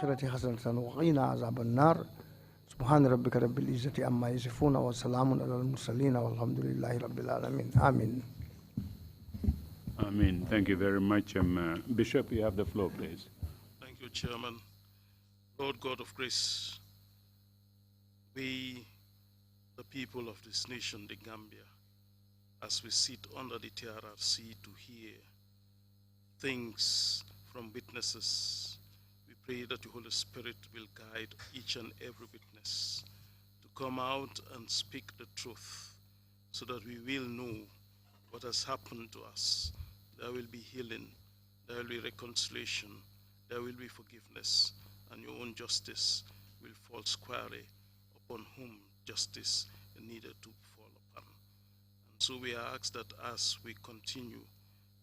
الآخرة حسنة وقنا عذاب النار سبحان ربك رب العزة عما يصفون وسلام على المرسلين والحمد لله رب العالمين آمين. Amen. Thank you very much. Bishop, you have the floor, please. Thank you, Chairman. Lord God of grace, we, the people of this nation, the Gambia, as we sit under the TRRC to hear things from witnesses, we pray that the Holy Spirit will guide each and every witness to come out and speak the truth so that we will know what has happened to us. There will be healing, there will be reconciliation, there will be forgiveness, and your own justice will fall squarely upon whom justice needed to fall upon. And so we ask that as we continue,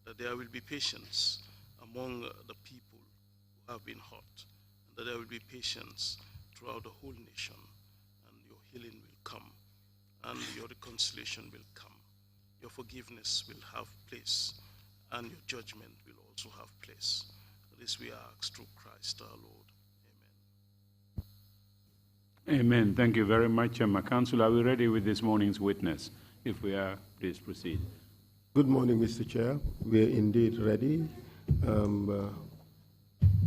that there will be patience among the people who have been hurt, and that there will be patience throughout the whole nation, and your healing will come, and your reconciliation will come. Your forgiveness will have place, and your judgment will also have place. This we ask through Christ our Lord. Amen. Amen. Thank you very much. Council, are we ready with this morning's witness? If we are, please proceed. Good morning, Mr. Chair. We are indeed ready.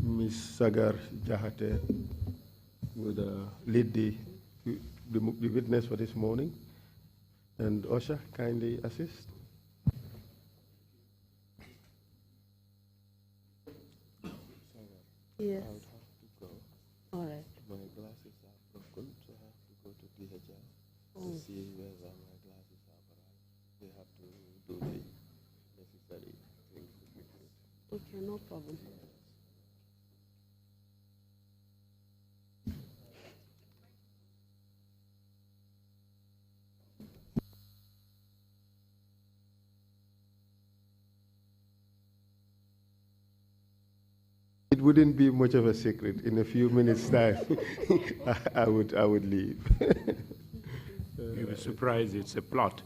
Ms. Sagar Jahate will lead the witness for this morning. And Osha, kindly assist. Yes. I would have to go. All right. My glasses are broken, so I have to go to DHL to see whether my glasses are right. They have to do the necessary things with it. Okay, no problem. It wouldn't be much of a secret. In a few minutes' time, I would leave. You were surprised it's a plot.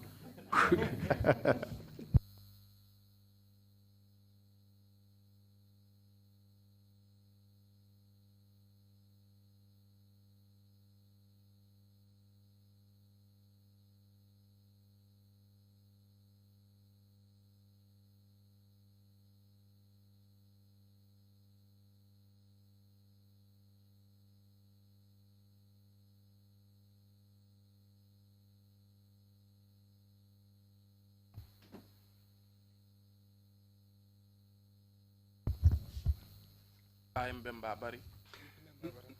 I'm Memba Bari.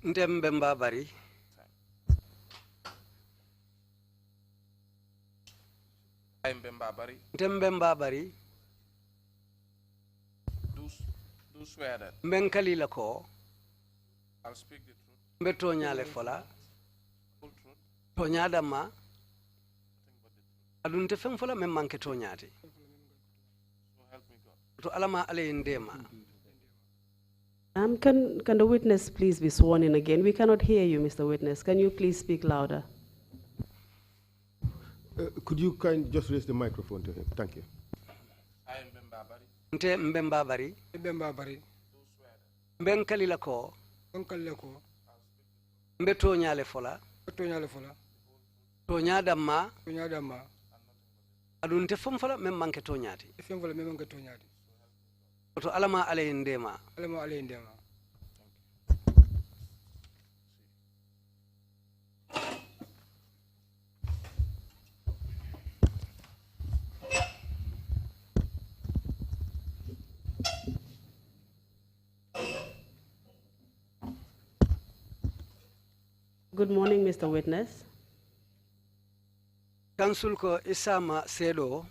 Memba Bari. I'm Memba Bari. Memba Bari. Do swear that Menkali lako. I'll speak the truth, Mbetonya le fola. full truth, Tonya dama. nothing but the truth. Adunte fem fola memmanke tonyati. So help me God. To alama ale indema. Can the witness please be sworn in again? We cannot hear you, Mr. Witness. Can you please speak louder? Could you just raise the microphone to him? Thank you. I am Memba Bari. Mbemba Bari. Memba Bari. Do swear that Mbenkali lako. Onkaleko. Mbetonya le fola. Tonya le fola. Tonya dama. Tonya dama. Adunte fem fola memmanke tonyati. Fem fola memang ke tonya di. To alama ale indema. Alama ale indema. Good morning, Mr. Witness. Council ko isama sedo.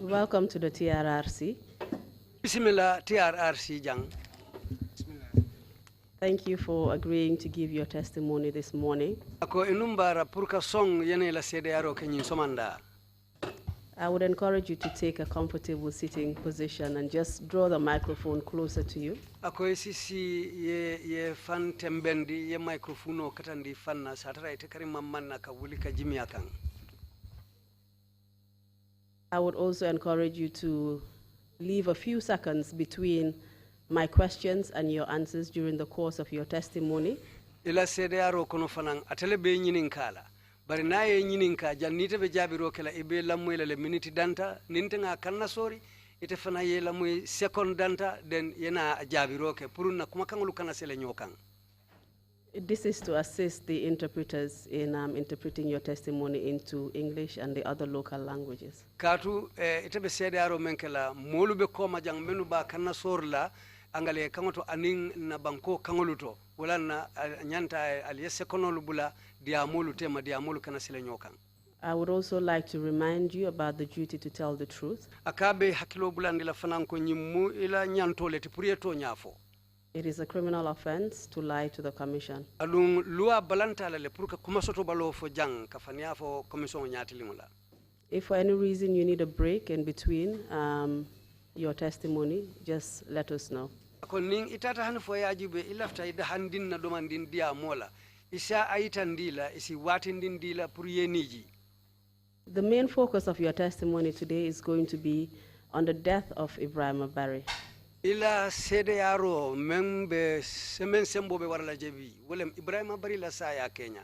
Welcome to the TRRC. Bismillah TRRC jang. Thank you for agreeing to give your testimony this morning. Ako inumbara purka song yene la sede aro kenyin somanda. I would encourage you to take a comfortable sitting position and just draw the microphone closer to you. Ako sisi ye fan tembendi ye microphone katandi fanna satara ite karim manna ka wuli ka jimi akang. I would also encourage you to leave a few seconds between my questions and your answers during the course of your testimony. Ila CDRO kono fanan atele be nyinin kala. Bari na ye nyinin ka jannite be jabiro kala ibe lamu le minute danta nintenga kanna sori ite fana ye lamu second danta den yena jabiro ke puruna kuma kangulu kana sele nyokan. This is to assist the interpreters in interpreting your testimony into English and the other local languages. Katu ite be CDRO menkela molu be koma jang menu ba kanna sorla angale kangoto aning na banko kangoluto wala na nyanta aliyese konolu bula diamolu tema diamolu kana sele nyokan. I would also like to remind you about the duty to tell the truth. Akabe hakilo bula ndila fananko nyimu ila nyantole tipurieto nyafo. It is a criminal offense to lie to the commission. Alung lua balanta le puruka kumasoto balo fo jang kafania fo commission nyati limola. If for any reason you need a break in between your testimony, just let us know. Ning itata han fo yajibe ilafta ida handin na domandin dia mola isa aitandila isi watindin dila pour yeniji. The main focus of your testimony today is going to be on the death of Ibrahim Barry. Ila CDRO membe semen sembo be warala jebi wolem Ibrahim Barry la saya Kenya.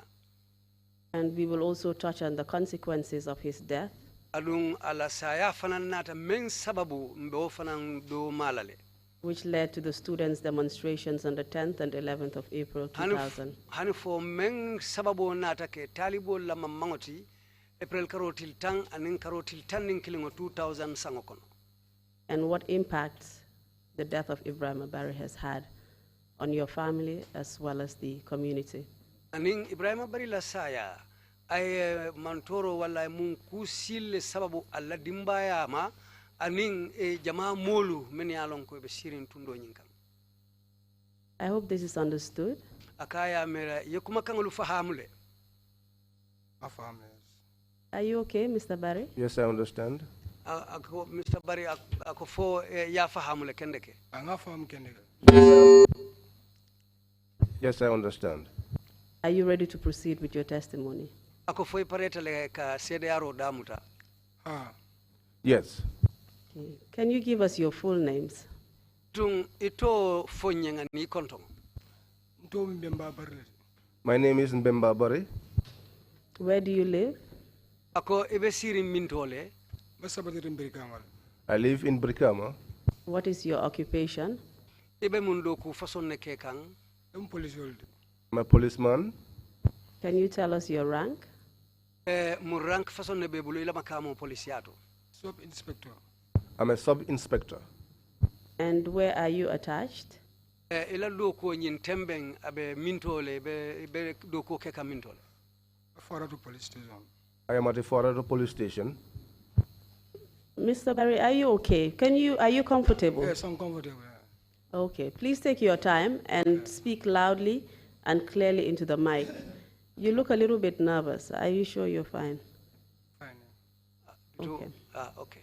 And we will also touch on the consequences of his death. Alung ala saya fanan nata men sababu mbo fanan do malale. Which led to the students' demonstrations on the 10th and 11th of April 2000. Hanifo men sababu nata ke talibo la mamangoti April karotil tang anin karotil tanning kilingo 2000 sangokono. And what impacts the death of Ibrahim Barry has had on your family as well as the community. Aning Ibrahim Barry la saya ay mantoro wala mun kusil sababu alla dimbaya ma aning jama molu men yalon ko be sirin tundo nyinkan. I hope this is understood. Akaya mera yekuma kangulu fahamule. Are you okay, Mr. Barry? Yes, I understand. Mr. Barry ako fo ya fahamule kendeke. Yes, I understand. Are you ready to proceed with your testimony? Ako fo ipareta le ka CDRO damuta. Yes. Okay. Can you give us your full names? Tung ito fo nyenga ni kontong. My name is Memba Bari. Where do you live? Ako ibe siri mintole. I live in Brikama. What is your occupation? Ibe mundo ku fason ne kekang. I'm a policeman. Can you tell us your rank? Mu rank fason ne bebulo ila makamo polisiato. Sub-inspector. I'm a sub-inspector. And where are you attached? Ila loko nyin tembeng abe mintole be loko keka mintole. Forado police station. I am at the Forado police station. Mr. Barry, are you okay? Are you comfortable? Yes, I'm comfortable. Yeah. Okay, please take your time and speak loudly and clearly into the mic. You look a little bit nervous. Are you sure you're fine? Fine. Okay. Okay.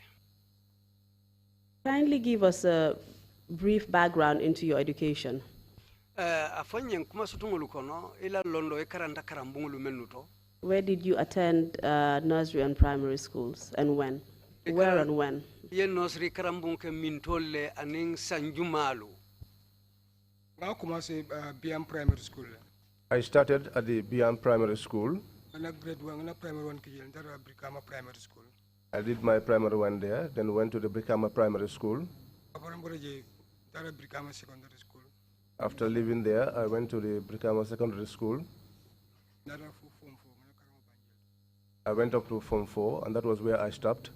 Kindly give us a brief background into your education. Afanyen kuma sutungulu kono ila londo e karanta karambungulu menuto. Where did you attend nursery and primary schools and when? Where and when? Ye nursery karambunke mintole aning sanjumalu. I commencé BM Primary School. I started at the BM Primary School. And I grade 1 and primary 1 kijel ndara Brikama Primary School. I did my primary one there, then went to the Brikama Primary School. Brikama Secondary School. After leaving there, I went to the Brikama Secondary School. I went up to Form 4, and that was where I stopped.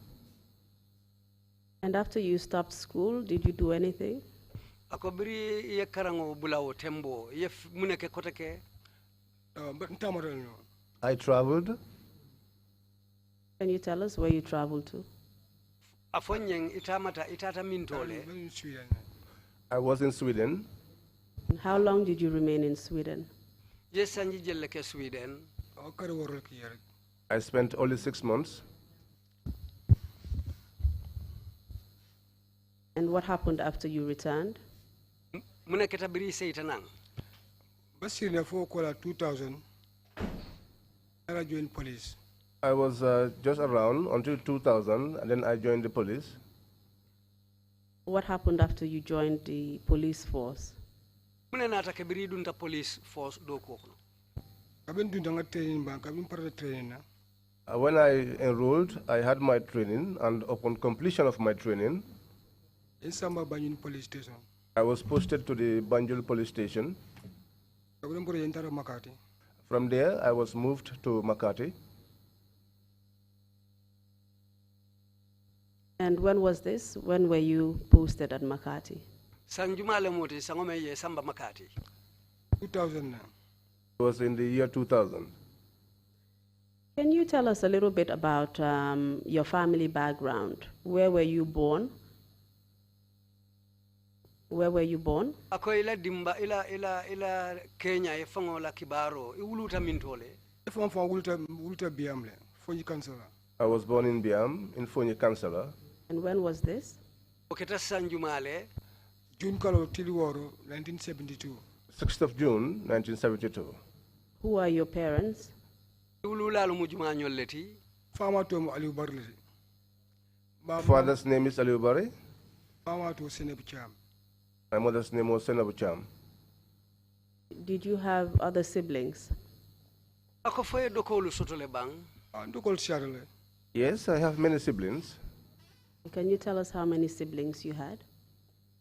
And after you stopped school, did you do anything? Akobiri ye karango bulawo tembo ye muneke koteke. I traveled. Can you tell us where you traveled to? Afonyeng itata mintole. I was in Sweden. And how long did you remain in Sweden? Yes, sanji jelleke Sweden. I spent only 6 months. And what happened after you returned? Muneke tabiri seitanang. Basirina for 2000. I joined police. I was just around until 2000, and then I joined the police. What happened after you joined the police force? Mune nata kebiri dunta police force do ko kono. Kabin dundanga training ba kabin parda training na. When I enrolled, I had my training, and upon completion of my training, In Samba Banjul police station. I was posted to the Banjul police station. Kabin pore yentara Makati. From there, I was moved to Makati. And when was this? When were you posted at Makati? Sanjumale moti sangome ye Samba Makati. 2000 na. It was in the year 2000. Can you tell us a little bit about your family background? Where were you born? Where were you born? Ako ila dimba ila Kenya e fango la kibaro I wuluta mintole. Ifon fon wulta biamle. Fonyi kansala. I was born in Biam, in Fonyi Councillor. And when was this? Oketa Sanjumale. June Kalo Tiliworo 1972. 6th of June, 1972. Who are your parents? Ulula lumujuma nyoleti. Fama to Aliou Barle. Father's name is Aliou Bari. Fama to Senebu Cham. My mother's name was Senabu Cham. Did you have other siblings? Ako foye dokolu sotole bang. Ndokol Sharle. Yes, I have many siblings. Can you tell us how many siblings you had?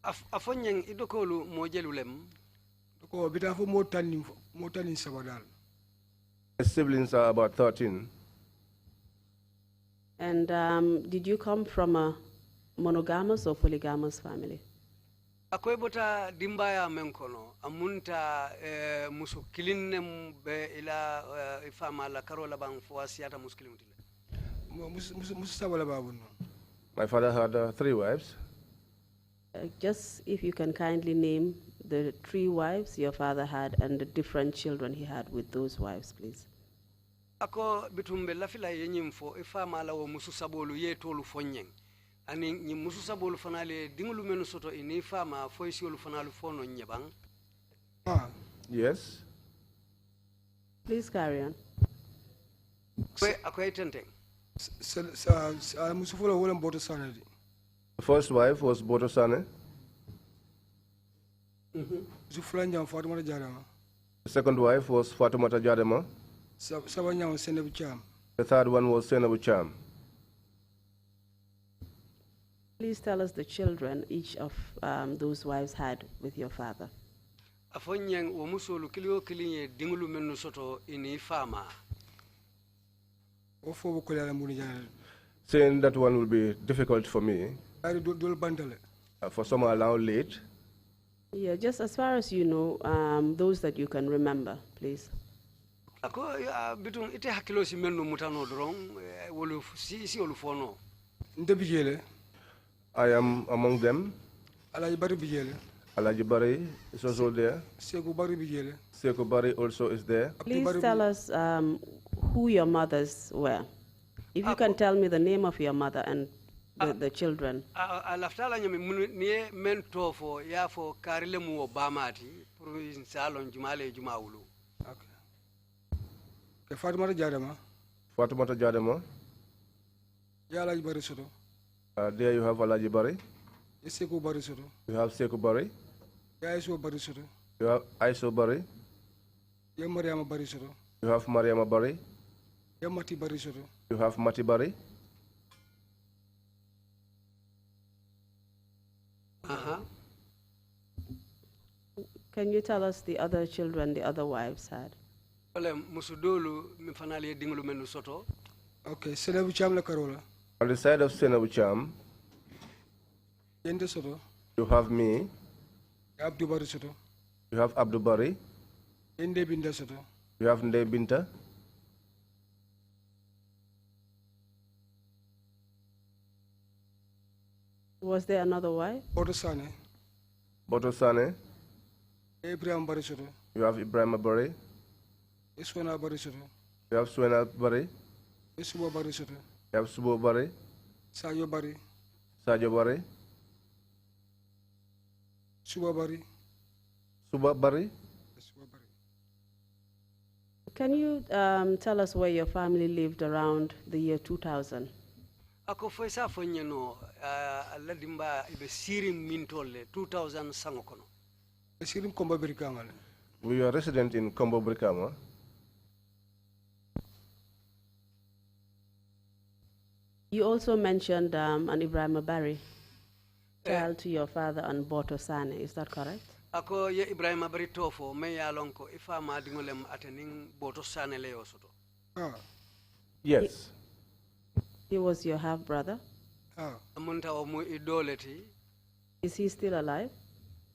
Afonyeng idokolu mojelulem. Doko bita fo motani sabadal. My siblings are about 13. And did you come from a monogamous or polygamous family? Akoy bota dimbaya menkono amunta musu kilinnem be ila ifama la karola bang fo asiata muskilintile. Musu sabala babu no. My father had 3 wives. Just if you can kindly name the 3 wives your father had and the different children he had with those wives, please. Ako bitumbe lafila yenyim fo ifama la wo musu sabolu ye tolu fonyeng. Ani ni musu sabolu fanale dingulu menu soto ini fama fo isiolu fanalu fono nyebang. Yes. Please carry on. Akoy tenteng. Musu fulo wala mboto sanadi. The first wife was Boto Sane. Musu fulanja Fatima Jarama. The second wife was Fatumata Jadema. Sabanya Senebu Cham. The third one was Senabu Cham. Please tell us the children each of those wives had with your father. Afonyeng wo musolu kilio kilinye dingulu menu soto ini fama. Ofo bukola muni jana. Saying that one will be difficult for me. Dol bandale. For some are now late. Yeah, just as far as you know, those that you can remember, please. Ako bitung ite hakilo si menu mutano drong wolu si olufono. Ndebijele. I am among them. Alaji Bari Bijele. Alaji Bari is also there. Sekou Bari Bijele. Sekou Bari also is there. Please tell us who your mothers were. If you can tell me the name of your mother and the children. Alaftala nyami niye mento fo ya fo karile mu obamati pour salon jumale jumawulu. Okay. Fatumata Jadama. Fatumata Jadama. Ya Alaji Bari Soto. There you have Alaji Bari. Sekou Bari Soto. You have Sekou Bari. Ya Iso Bari Soto. You have Iso Bari. Ya Mariama Bari Soto. You have Mariama Bari. Ya Mati Bari Soto. You have Mati Bari. Can you tell us the other children the other wives had? Musudolu mifanali dingulu menu soto. Okay, Senebu Cham la Karola. On the side of Senabu Cham, Yende Soto. you have me. Abdou Bari Soto. You have Abdou Bari. Yende Binda Soto. You have Nde Binta. Was there another wife? Boto Sane. Boto Sane. Ibrahim Bari Soto. You have Ibrahim Bari. Iswana Bari Soto. You have Suena Bari. Isuwa Bari Soto. You have Subo Bari. Sayo Bari. Sajo Bari. Suba Bari. Suba Bari. Suba Bari. Can you tell us where your family lived around the year 2000? ako foy sa fonye no alla dimba ibe sirim mintolle 2000 sango kono sirim komba birkama le We are resident in Combo Brikama. You also mentioned an Ibrahim Barry, child to your father and Boto Sane. Is that correct? ako ye Ibrahim Bari tofo me ya lonko ifa ma dingolem atening Boto Sane le yosoto Yes. He was your half brother. amunta o mu idoleti Is he still alive?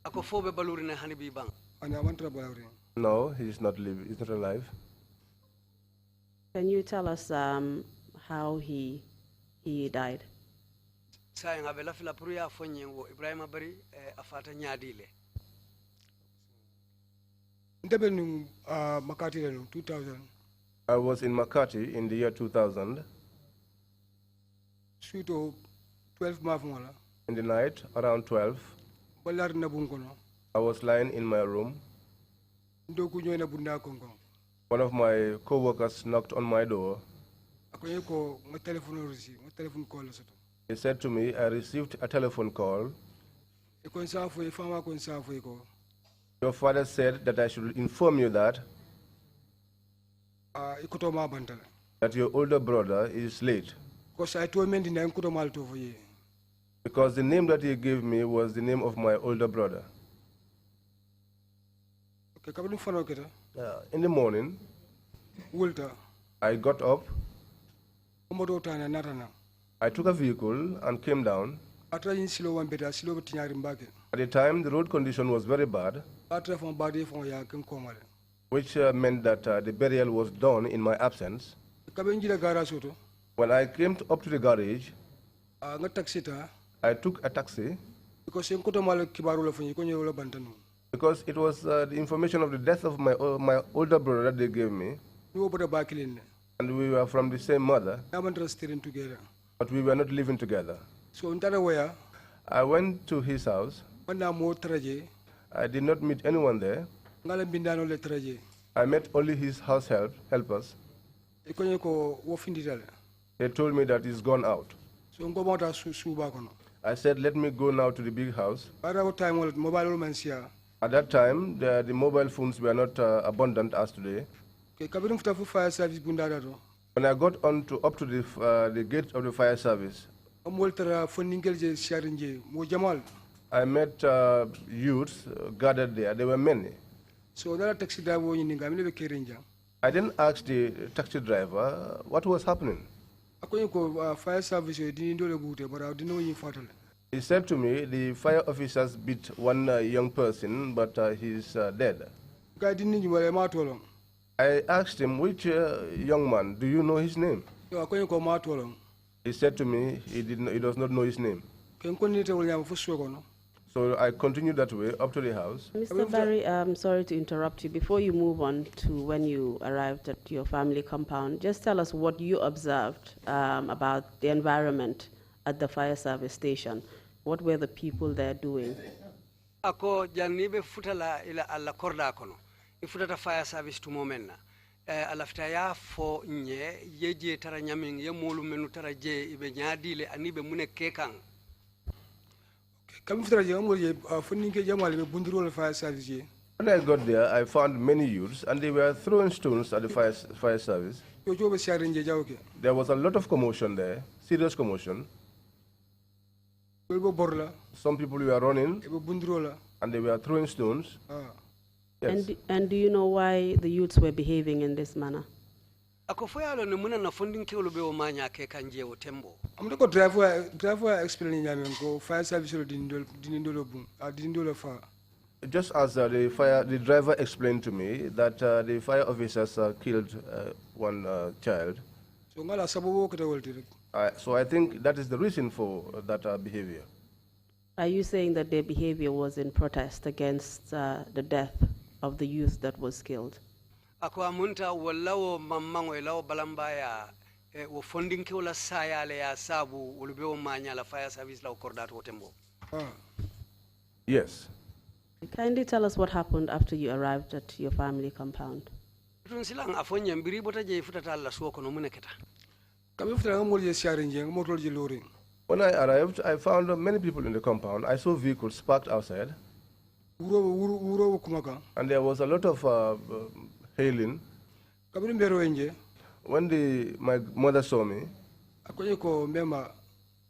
ako fobe baluri ne hani bi bang ana wantra balawri No, he's not alive. Can you tell us how he died? say ngabe la fila pour ya fonye wo Ibrahim Bari afata nyaadile ndebe nu makati le 2000 I was in Makati in the year 2000. suito 12 mafungola In the night, around 12, balar na bunkono I was lying in my room. ndoku nyoina bunda kongo One of my co-workers knocked on my door. akoye ko ma telephone call soto He said to me, I received a telephone call. e kon sa fo e fama kon sa fo ko Your father said that I should inform you that ikoto ma bantala your older brother is late. ko sa to mendi na ikoto mal to fo ye Because the name that he gave me was the name of my older brother. okay kabdu fano keta In the morning, wulta I got up, moto tana natana I took a vehicle and came down. atra yin silo wan beta silo tinyari mbake At the time, the road condition was very bad, atra fon badi fon ya ken komale which meant that the burial was done in my absence. kabe njila gara soto When I came up to the garage, nga taxi ta I took a taxi because sen koto mal kibaru la fon ko nyola bantanu because it was the information of the death of my older brother that they gave me, no boda bakilin and we were from the same mother, am interested in together but we were not living together. so ntara waya I went to his house. banda mo traje I did not meet anyone there. ngala bindano le traje I met only his house helpers. e ko ko wo finditale They told me that he's gone out. so ngo mota suba kono I said, let me go now to the big house. para o time wala mobile man sia At that time, the mobile phones were not abundant as today. ke kabin futa fu fire service bundada to When I got up to the gate of the fire service, amol tara foningel je sharinje mo jamal I met youths gathered there. There were many. so dala taxi driver ni ngamile be kerinja I then asked the taxi driver what was happening. akoy ko fire service e dini dole bute bara dino yin fatale He said to me, the fire officers beat one young person, but he's dead. ga dini ni wala ma tolong I asked him, which young man, do you know his name? yo akoy ko ma tolong He said to me, he does not know his name. ken ko ni te wala fu so kono So I continued that way up to the house. Mr. Barry, I'm sorry to interrupt you. Before you move on to when you arrived at your family compound, just tell us what you observed about the environment at the fire service station. What were the people there doing? ako jannibe futala ila alla korda kono ifutata fire service to momenna alafta ya fo nye yeje tara nyamin ye molu menu tara je ibe nyaadile anibe mune kekan kam futa je amol je foningel jamal be bundiro fire service je When I got there, I found many youths, and they were throwing stones at the fire service. yo jobe sharinje jawke There was a lot of commotion there, serious commotion. ko bo borla Some people were running, e be bundiro la and they were throwing stones. Yes. And do you know why the youths were behaving in this manner? ako foyalo ne muna na fundin kewlo be o manya kekan je o tembo amde ko driver explain nyamen ko fire service lo dini dolo bun dini dolo fa Just as the driver explained to me that the fire officers killed one child. so ngala sababu ko tawolti rek So I think that is the reason for that behavior. Are you saying that their behavior was in protest against the death of the youth that was killed? ako amunta wallawo mammango lawo balambaya wo fundin kewla sayale ya sabu wolbe o manya la fire service law kordato o tembo Yes. Kindly tell us what happened after you arrived at your family compound. tun silang afonye mbiri bota je futata alla suwo kono muneketa When I arrived, I found many people in the compound. I saw vehicles parked outside. And there was a lot of hailing. When my mother saw me,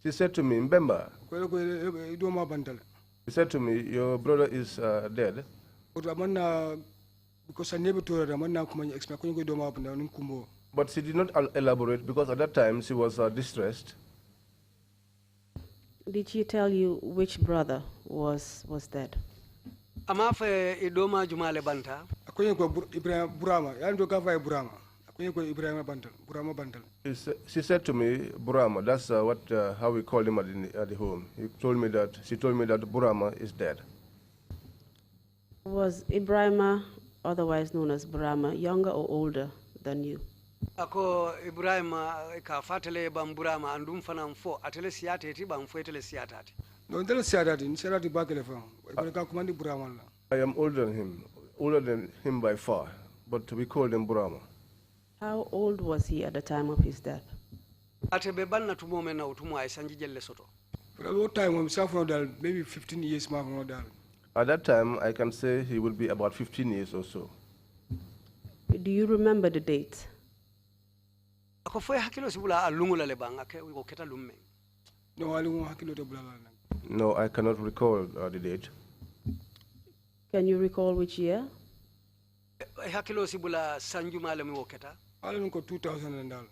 she said to me, Memba, he said to me, your brother is dead. But she did not elaborate because at that time she was distressed. Did she tell you which brother was dead? Amafe idoma jumale banta. She said to me, Burama. That's how we called him at the home. She told me that Burama is dead. Was Ibrahima, otherwise known as Burama, younger or older than you? Ako Ibrahima ka fatele bam Burama andum fanam fo atele siate eti bam fo etele siatati. No, tell siatati bakele fa. Ibrahima kumandi Burama. I am older than him by far, but we called him Burama. How old was he at the time of his death? Atebe banna tumo mena utumo ay sanji jelle soto. For a long time, maybe 15 years. At that time, I can say he would be about 15 years or so. Do you remember the date? Ako foi hakilo sibula alungula le banga ke ko keta lumme. No, I cannot recall the date. Can you recall which year? Hakilo sibula sanju male mi woketa. 2000.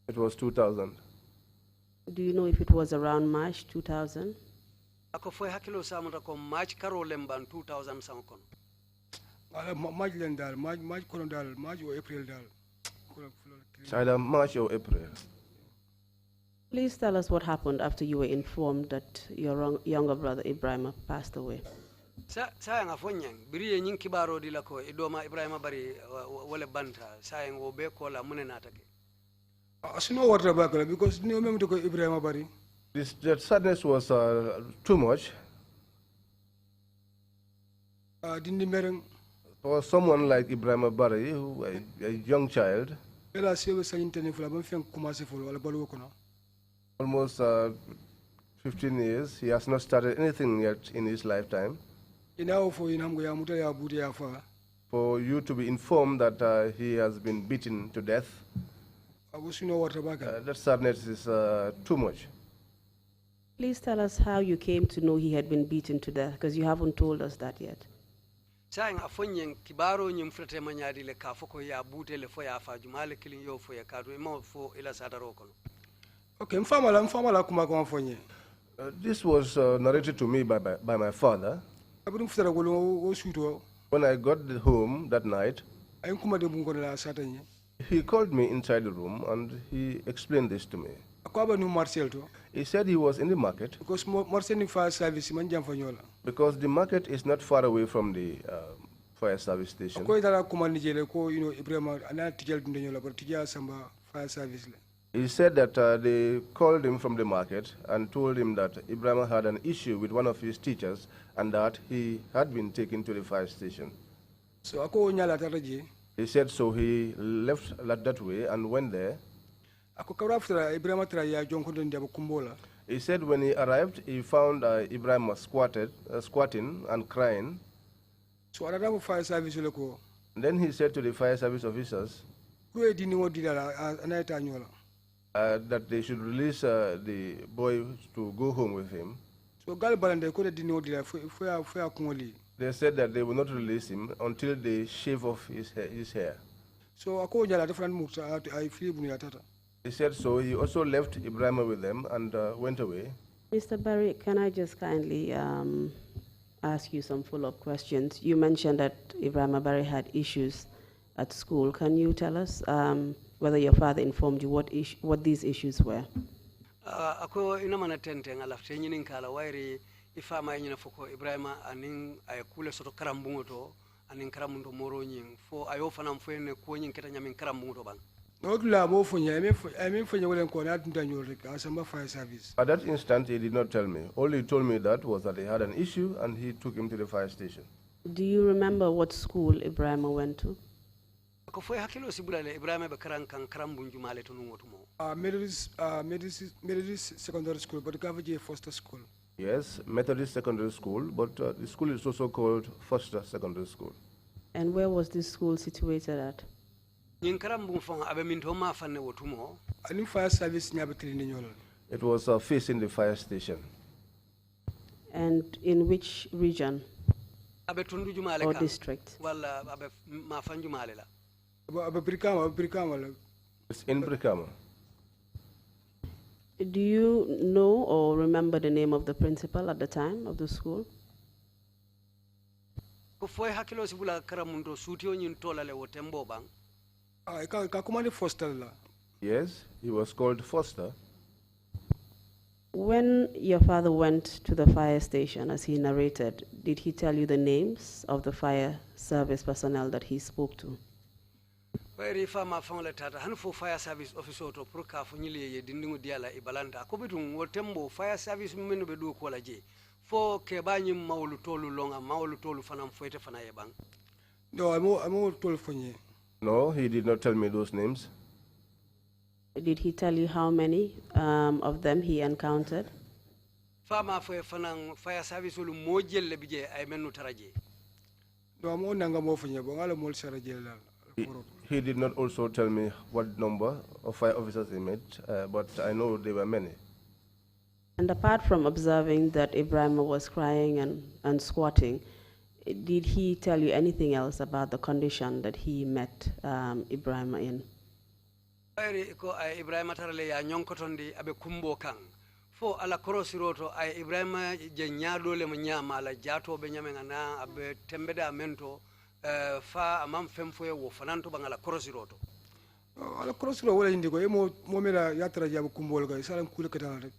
It was 2000. Do you know if it was around March 2000? Ako foi hakilo samuta ko March karo lemban 2000 sankon. March lendal, March konodal, March or April dal. It's either March or April. Please tell us what happened after you were informed that your younger brother Ibrahima passed away. Sayang afonyang biri nyin kibaro dilako idoma Ibrahima bari wale banta sayang wo be ko la munena take. Asino water back because no mem to Ibrahima bari. That sadness was too much. For someone like Ibrahima Bari, who a young child, almost 15 years, he has not started anything yet in his lifetime. For you to be informed that he has been beaten to death, that sadness is too much. Please tell us how you came to know he had been beaten to death, because you haven't told us that yet. Sayang afonyang kibaro nyim frete manyadi le ka foko ya bute le fo ya fa jumale kilin yo fo ya kadu mo fo ila sadaro kono. Okay, mfamala kuma kwa mfonye. This was narrated to me by my father. When I got home that night, he called me inside the room and he explained this to me. He said he was in the market because the market is not far away from the fire service station. He said that they called him from the market and told him that Ibrahim had an issue with one of his teachers and that he had been taken to the fire station. He said so he left that way and went there. He said when he arrived, he found Ibrahim squatting and crying. Then he said to the fire service officers that they should release the boy to go home with him. They said that they will not release him until they shave off his hair. He said so. He also left Ibrahim with them and went away. Mr. Barry, can I just kindly ask you some follow-up questions? You mentioned that Ibrahim Barry had issues at school. Can you tell us whether your father informed you what these issues were? Ako inamana tente ngalafte nyinin kala wairi ifama nyina foko Ibrahim anin ayakule soto karambungo to anin karamundo moro nyin fo ayo fanam fo ne ko nyin keta nyamin karambungo bang. At that instant, he did not tell me. All he told me that was that he had an issue and he took him to the fire station. Do you remember what school Ibrahim went to? ko foy hakkilo sibulale Ibrahima be karan kan karambun jumale to nuwotumo Methodist secondary school, but Gavaji Foster School. Yes, Methodist Secondary School, but the school is also called Foster Secondary School. And where was this school situated at? nyin karambun fon abe min to ma fanne wotumo And fire service Nyabatili Nyol. It was facing the fire station. And in which region abe tundu jumale or kan district? wala abe ma fan jumale la Brikama. It's in Brikama. Do you know or remember the name of the principal at the time of the school? ko foy hakkilo sibula karamun to sutio nyin tolale wo tembo bang Kakumani Foster. Yes, he was called Foster. When your father went to the fire station, as he narrated, did he tell you the names of the fire service personnel that he spoke to? bayri fama fon la tata han fo fire service officer to pour ka fo nyile ye dindingu diala e balanta ko bitum wo tembo fire service menu be do ko la je fo ke bañi mawlu tolu longa mawlu tolu fanam foyte fana ye bang No, I'm told for you. No, he did not tell me those names. Did he tell you how many of them he encountered? fama fo fanam fire service lu mojelle bije ay menu taraje No, I'm on Nangamo for you, but I'll more Sarajela. He did not also tell me what number of fire officers he met, but I know there were many. And apart from observing that Ibrahim was crying and squatting, did he tell you anything else about the condition that he met Ibrahim in? bayri ko ay Ibrahima tarale ya nyonkotondi abe kumbo kan fo ala korosiroto ay Ibrahima je nyaadole mo nyama ala jato be nyamenga na abe tembeda mento fa amam femfoye wo fananto bangala korosiroto Ala crossroad wala indigo mo mera yatra jabu kumbol ga salam kula kata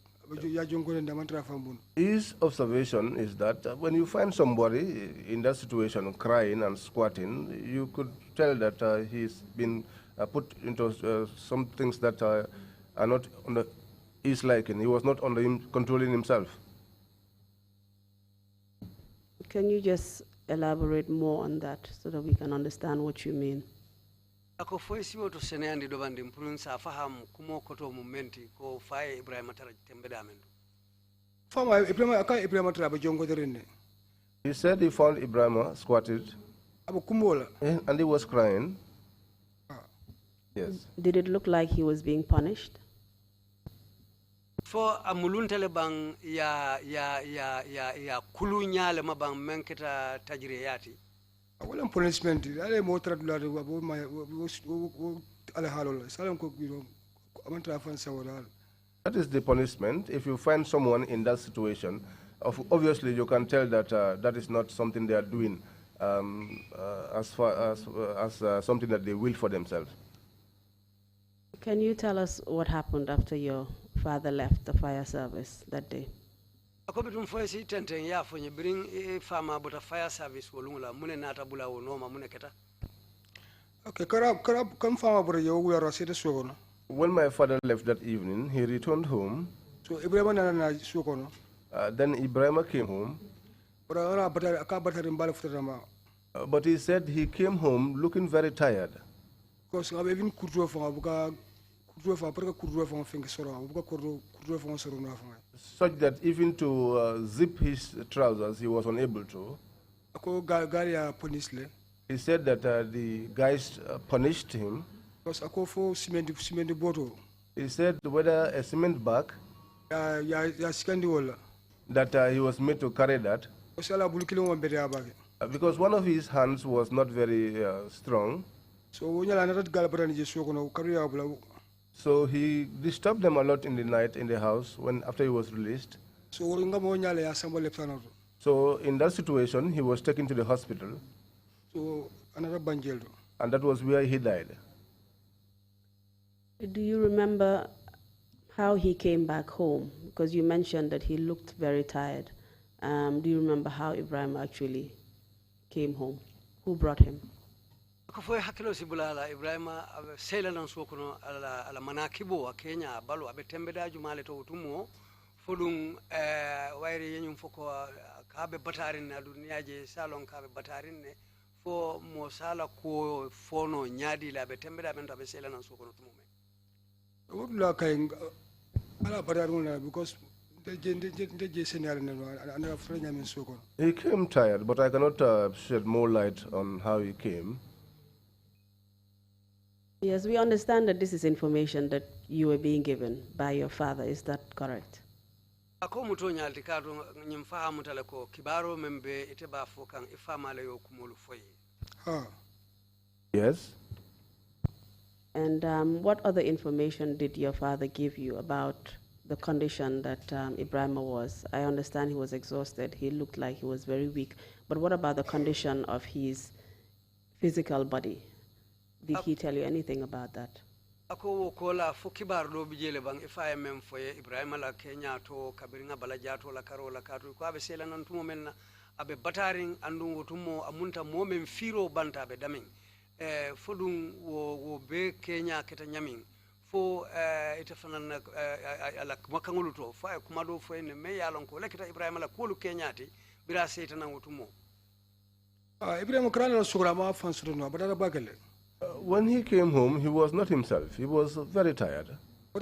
ya jongo nda mantra fambun. His observation is that when you find somebody in that situation crying and squatting, you could tell that he's been put into some things that are not under his liking. He was not under him controlling himself. Can you just elaborate more on that so that we can understand what you mean? ako foy siwo to seneyandi do bandi mpulun sa faham kumo koto mumenti ko faye Ibrahima tara tembeda men Fama Ibrahima traba jongo derinde. He said he found Ibrahima squatted Abu kumbola. and he was crying. Yes. Did it look like he was being punished? fo amuluntele bang ya kulu nyale mabang menketa tajriyati Wala punishment. Ale mo tradula de wabo ma ala halola. Salam ko biro amantra fansa wala. That is the punishment. If you find someone in that situation, obviously you can tell that that is not something they are doing as far as something that they will for themselves. Can you tell us what happened after your father left the fire service that day? ako bitum foy si tenten ya fo bring fama bota fire service wolungula mune nata bula wonoma mune keta Okay, karab kam fama bro yo wala sete sogono. When my father left that evening, he returned home. So Ibrahima na sogono. Then Ibrahima came home. But he said he came home looking very tired. Because I even kudro for abuka kudro for finger soro abuka kudro for soro na for. Such that even to zip his trousers, he was unable to. Ako garia police le. He said that the guys punished him. Because ako for cement bottle. He said whether a cement bag ya sikandi wala. That he was made to carry that. Because one of his hands was not very strong. So he disturbed them a lot in the night in the house after he was released. So in that situation, he was taken to the hospital. And that was where he died. Do you remember how he came back home? Because you mentioned that he looked very tired. Do you remember how Ibrahim actually came home? Who brought him? Ako hakilo sibulala Ibrahima sela nan sokono ala manakibo wa Kenya balu abe tembeda jumale to utumo fodum wairi yenyum foko kabe batarin na duniyaje salon kabe batarin ne fo mosala ko fono nyadi la be tembe da ben tabe sela nan so kono tumume What la kay ala badar because de senior and after nyamin soko. He came tired, but I cannot shed more light on how he came. Yes, we understand that this is information that you were being given by your father. Is that correct? Ako muto nyalti kato nyimfahamu tale ko kibaro membe ite ba fokan ifama le yo kumulu foye. Yes. And what other information did your father give you about the condition that Ibrahima was? I understand he was exhausted. He looked like he was very weak. But what about the condition of his physical body? Did he tell you anything about that? Ako kola fo kibar do bijele bang ifa mem foye Ibrahima la Kenya to kabiringa balajato la karola katu ko abe sela nan tumo melna abe bataring andungo tumo amunta momem firo banta abe daming fodum wo be Kenya keta nyamin fo ite fanan ala makangulu to fa kumado fo ne me yalon ko lekita Ibrahima la kolu Kenyati bira seta nan wotumo Ibrahima krana la sugama fansu no badara bagale. When he came home, he was not himself. He was very tired. He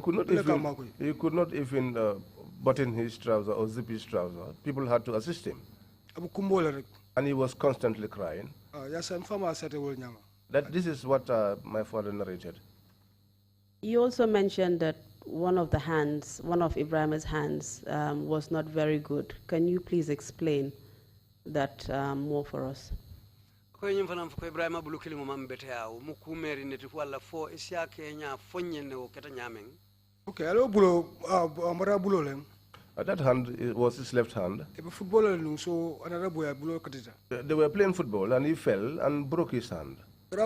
could not even button his trouser or zip his trouser. People had to assist him. And he was constantly crying. That this is what my father narrated. You also mentioned that one of Ibrahima's hands was not very good. Can you please explain that more for us? Ko nyim fanam ko Ibrahima bulu kilimo mambete yawo mukumeri neti wala fo isya Kenya fonyene o keta nyamen. Okay, alo bulo amara bulo lem. That hand was his left hand. Footballer so another boy bulo katita. They were playing football and he fell and broke his hand. And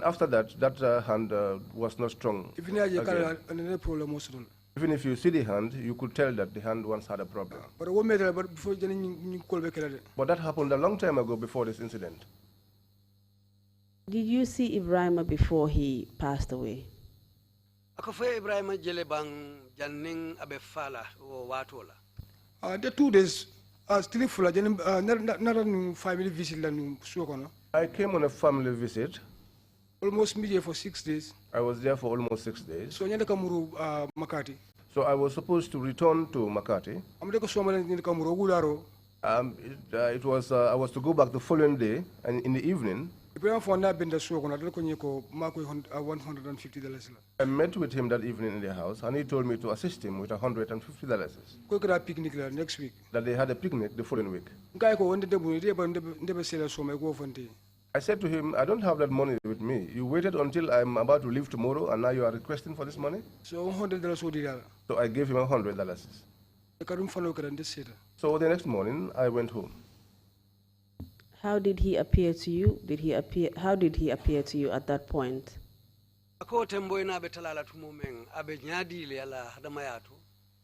after that, that hand was not strong. Even if you see the hand, you could tell that the hand once had a problem. But that happened a long time ago before this incident. Did you see Ibrahima before he passed away? Ibrahima jele bang janning abe fala o watola. The 2 days still full not family visit. I came on a family visit. Almost me there for 6 days. I was there for almost 6 days. So Makati. So I was supposed to return to Makati. I was to go back the following day, and in the evening, I met with him that evening in the house, and he told me to assist him with $150. Next week. That they had a picnic the following week. I said to him, I don't have that money with me. You waited until I'm about to leave tomorrow, and now you are requesting for this money? So $100. So I gave him $100. So the next morning, I went home. How did he appear to you? How did he appear to you at that point?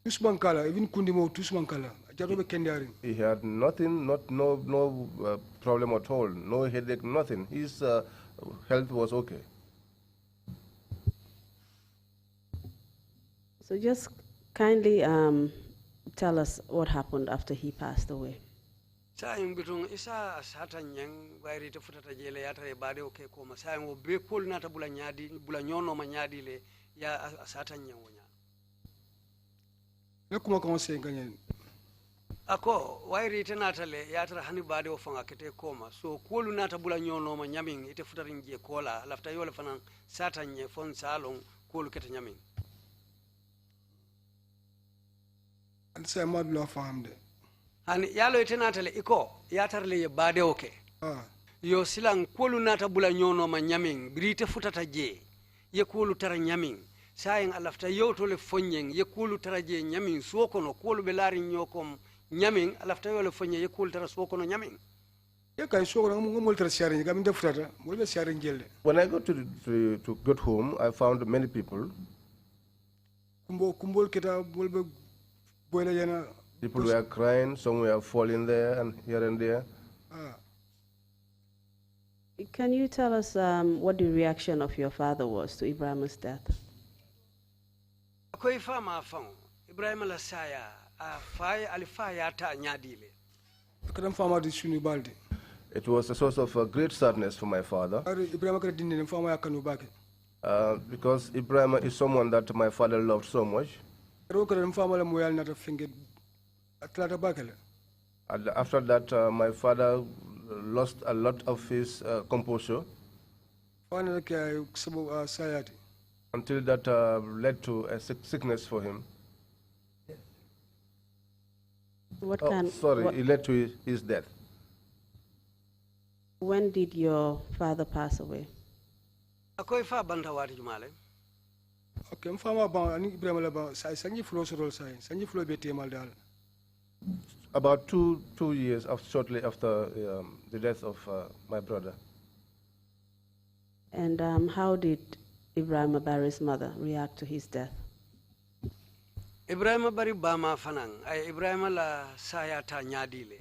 Even Kundimo, he had nothing, no problem at all, no headache, nothing. His health was okay. So just kindly tell us what happened after he passed away. Sayang bitong isa satan yang bayri te futata jele yata e bade o ke ko ma sayang o be kol nata bula nyono ma nyadi le ya satan yang wonya. Nekuma conseil ganyen. Ako wairi te natale yatara hani bade o fanga kete koma so kolu nata bula nyono ma nyamin ite futarin je kola lafta yole fanan satan nye fon salon kolu kete nyamin. And say mad lo famde. Hani yalo ite natale iko yatarle ye bade oke. Yo silang kolu nata bula nyono ma nyamin brite futata je ye kolu tara nyamin sayang alafta yotole fonyeng ye kolu tara je nyamin sokono kolu belari nyokom nyamin alafta yole fonye ye kolu tara sokono nyamin. When I got to get home, I found many people. People were crying, some were falling there and here and there. Can you tell us what the reaction of your father was to Ibrahima's death? Ako ifama fang Ibrahima la saya alifayata nyadile. Kadam fama di sunu balde. It was a source of great sadness for my father. Ibrahim kada dinne fama yakanu bake. Because Ibrahim is someone that my father loved so much. Kadam fama la moyal nata finge atlata bakele. And after that, my father lost a lot of his composure. Until that led to a sickness for him. What it led to his death. When did your father pass away? Akoy fa banta wati jumale. Okay, mfama ba ani Ibrahim la ba sanji flow sorol sai sanji flow bete mal dal. About two years shortly after the death of my brother. And how did Ibrahim Barry's mother react to his death? Ibrahim Barry bama fanang ay Ibrahim la sayata nyadile.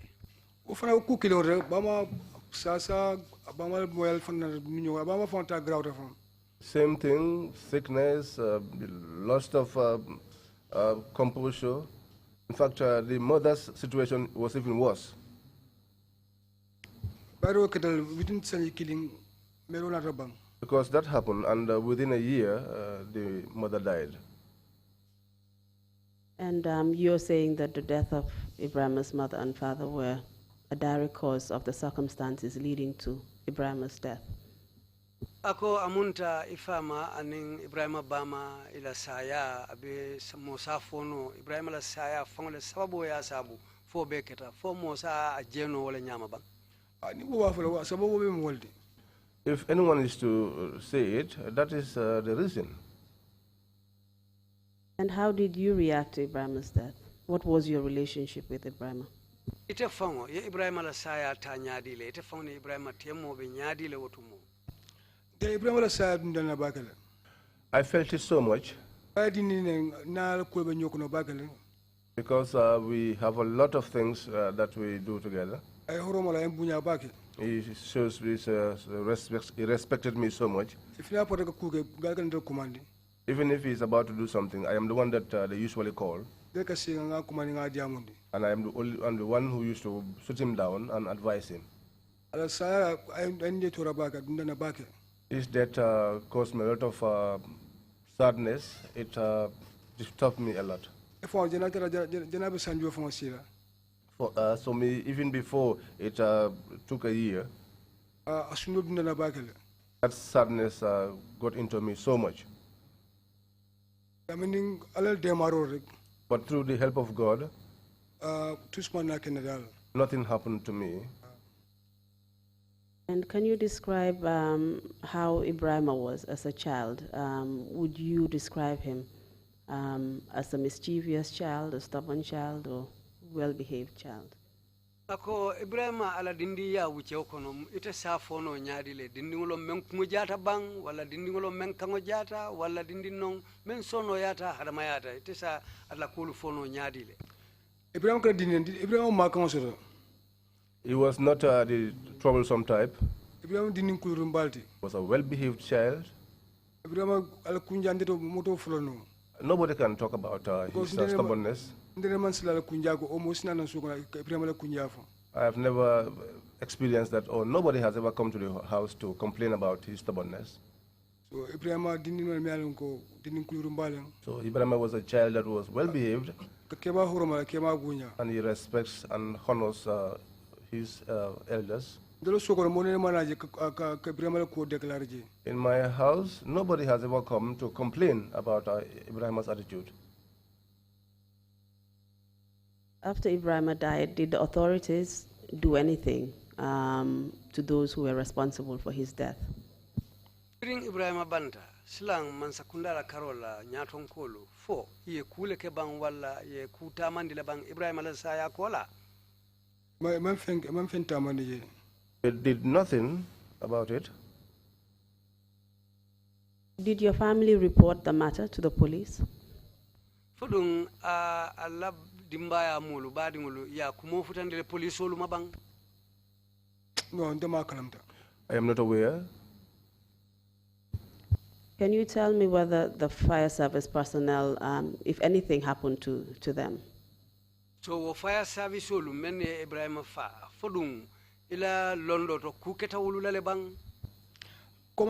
Ufana ku kilo re bama sasa bama moyal fana minyo bama fonta grawta fam. Same thing, sickness, loss of composure. In fact, the mother's situation was even worse. Because that happened, and within a year, the mother died. And you're saying that the death of Ibrahim's mother and father were a direct cause of the circumstances leading to Ibrahim's death? Ako amunta ifama aning Ibrahim Bama ila saya abe mosafono Ibrahim la saya fangole sababu ya sabu fo beketa fo mosa ajeno wala nyama bang. If anyone is to say it, that is the reason. And how did you react to Ibrahim's death? What was your relationship with Ibrahim? Ite fango ye Ibrahim la saya ta nyadile ite fango ni Ibrahim temo be nyadile wotumo. I felt it so much because we have a lot of things that we do together. He shows his respect. He respected me so much. Even if he's about to do something, I am the one that they usually call. And I'm the one who used to sit him down and advise him. His death caused me a lot of sadness. It disturbed me a lot. For me, even before it took a year, that sadness got into me so much. But through the help of God, nothing happened to me. And can you describe how Ibrahim was as a child? Would you describe him as a mischievous child, a stubborn child, or well-behaved child? Ako Ibrahim ala dindi ya wuce okono ite safono nyadile dindi ngolo men kumujata bang wala dindi ngolo men kangojata wala dindi non men sono yata hadama yata ite sa ala kulu fono nyadile. Ibrahim ka dindi Ibrahim ma kangsoro. He was not the troublesome type. He was a well-behaved child. Nobody can talk about his stubbornness. I have never experienced that, or nobody has ever come to the house to complain about his stubbornness. So Ibrahim was a child that was well-behaved, and he respects and honors his elders. In my house, nobody has ever come to complain about Ibrahim's attitude. After Ibrahim died, did the authorities do anything to those who were responsible for his death? During Ibrahim Banta, silang mansakundala karola nyaton kolu fo ye kule ke bang wala ye kuta mandila bang Ibrahim ala saya kola. They did nothing about it. Did your family report the matter to the police? Fudung Allah dimbaya mulu badi mulu ya kumofutandele police olu mabang. No, I am not aware. Can you tell me whether the fire service personnel, if anything happened to them? so wo fire service olu men ye Ibrahima fa fodum ila londo to kuketa wulula le bang At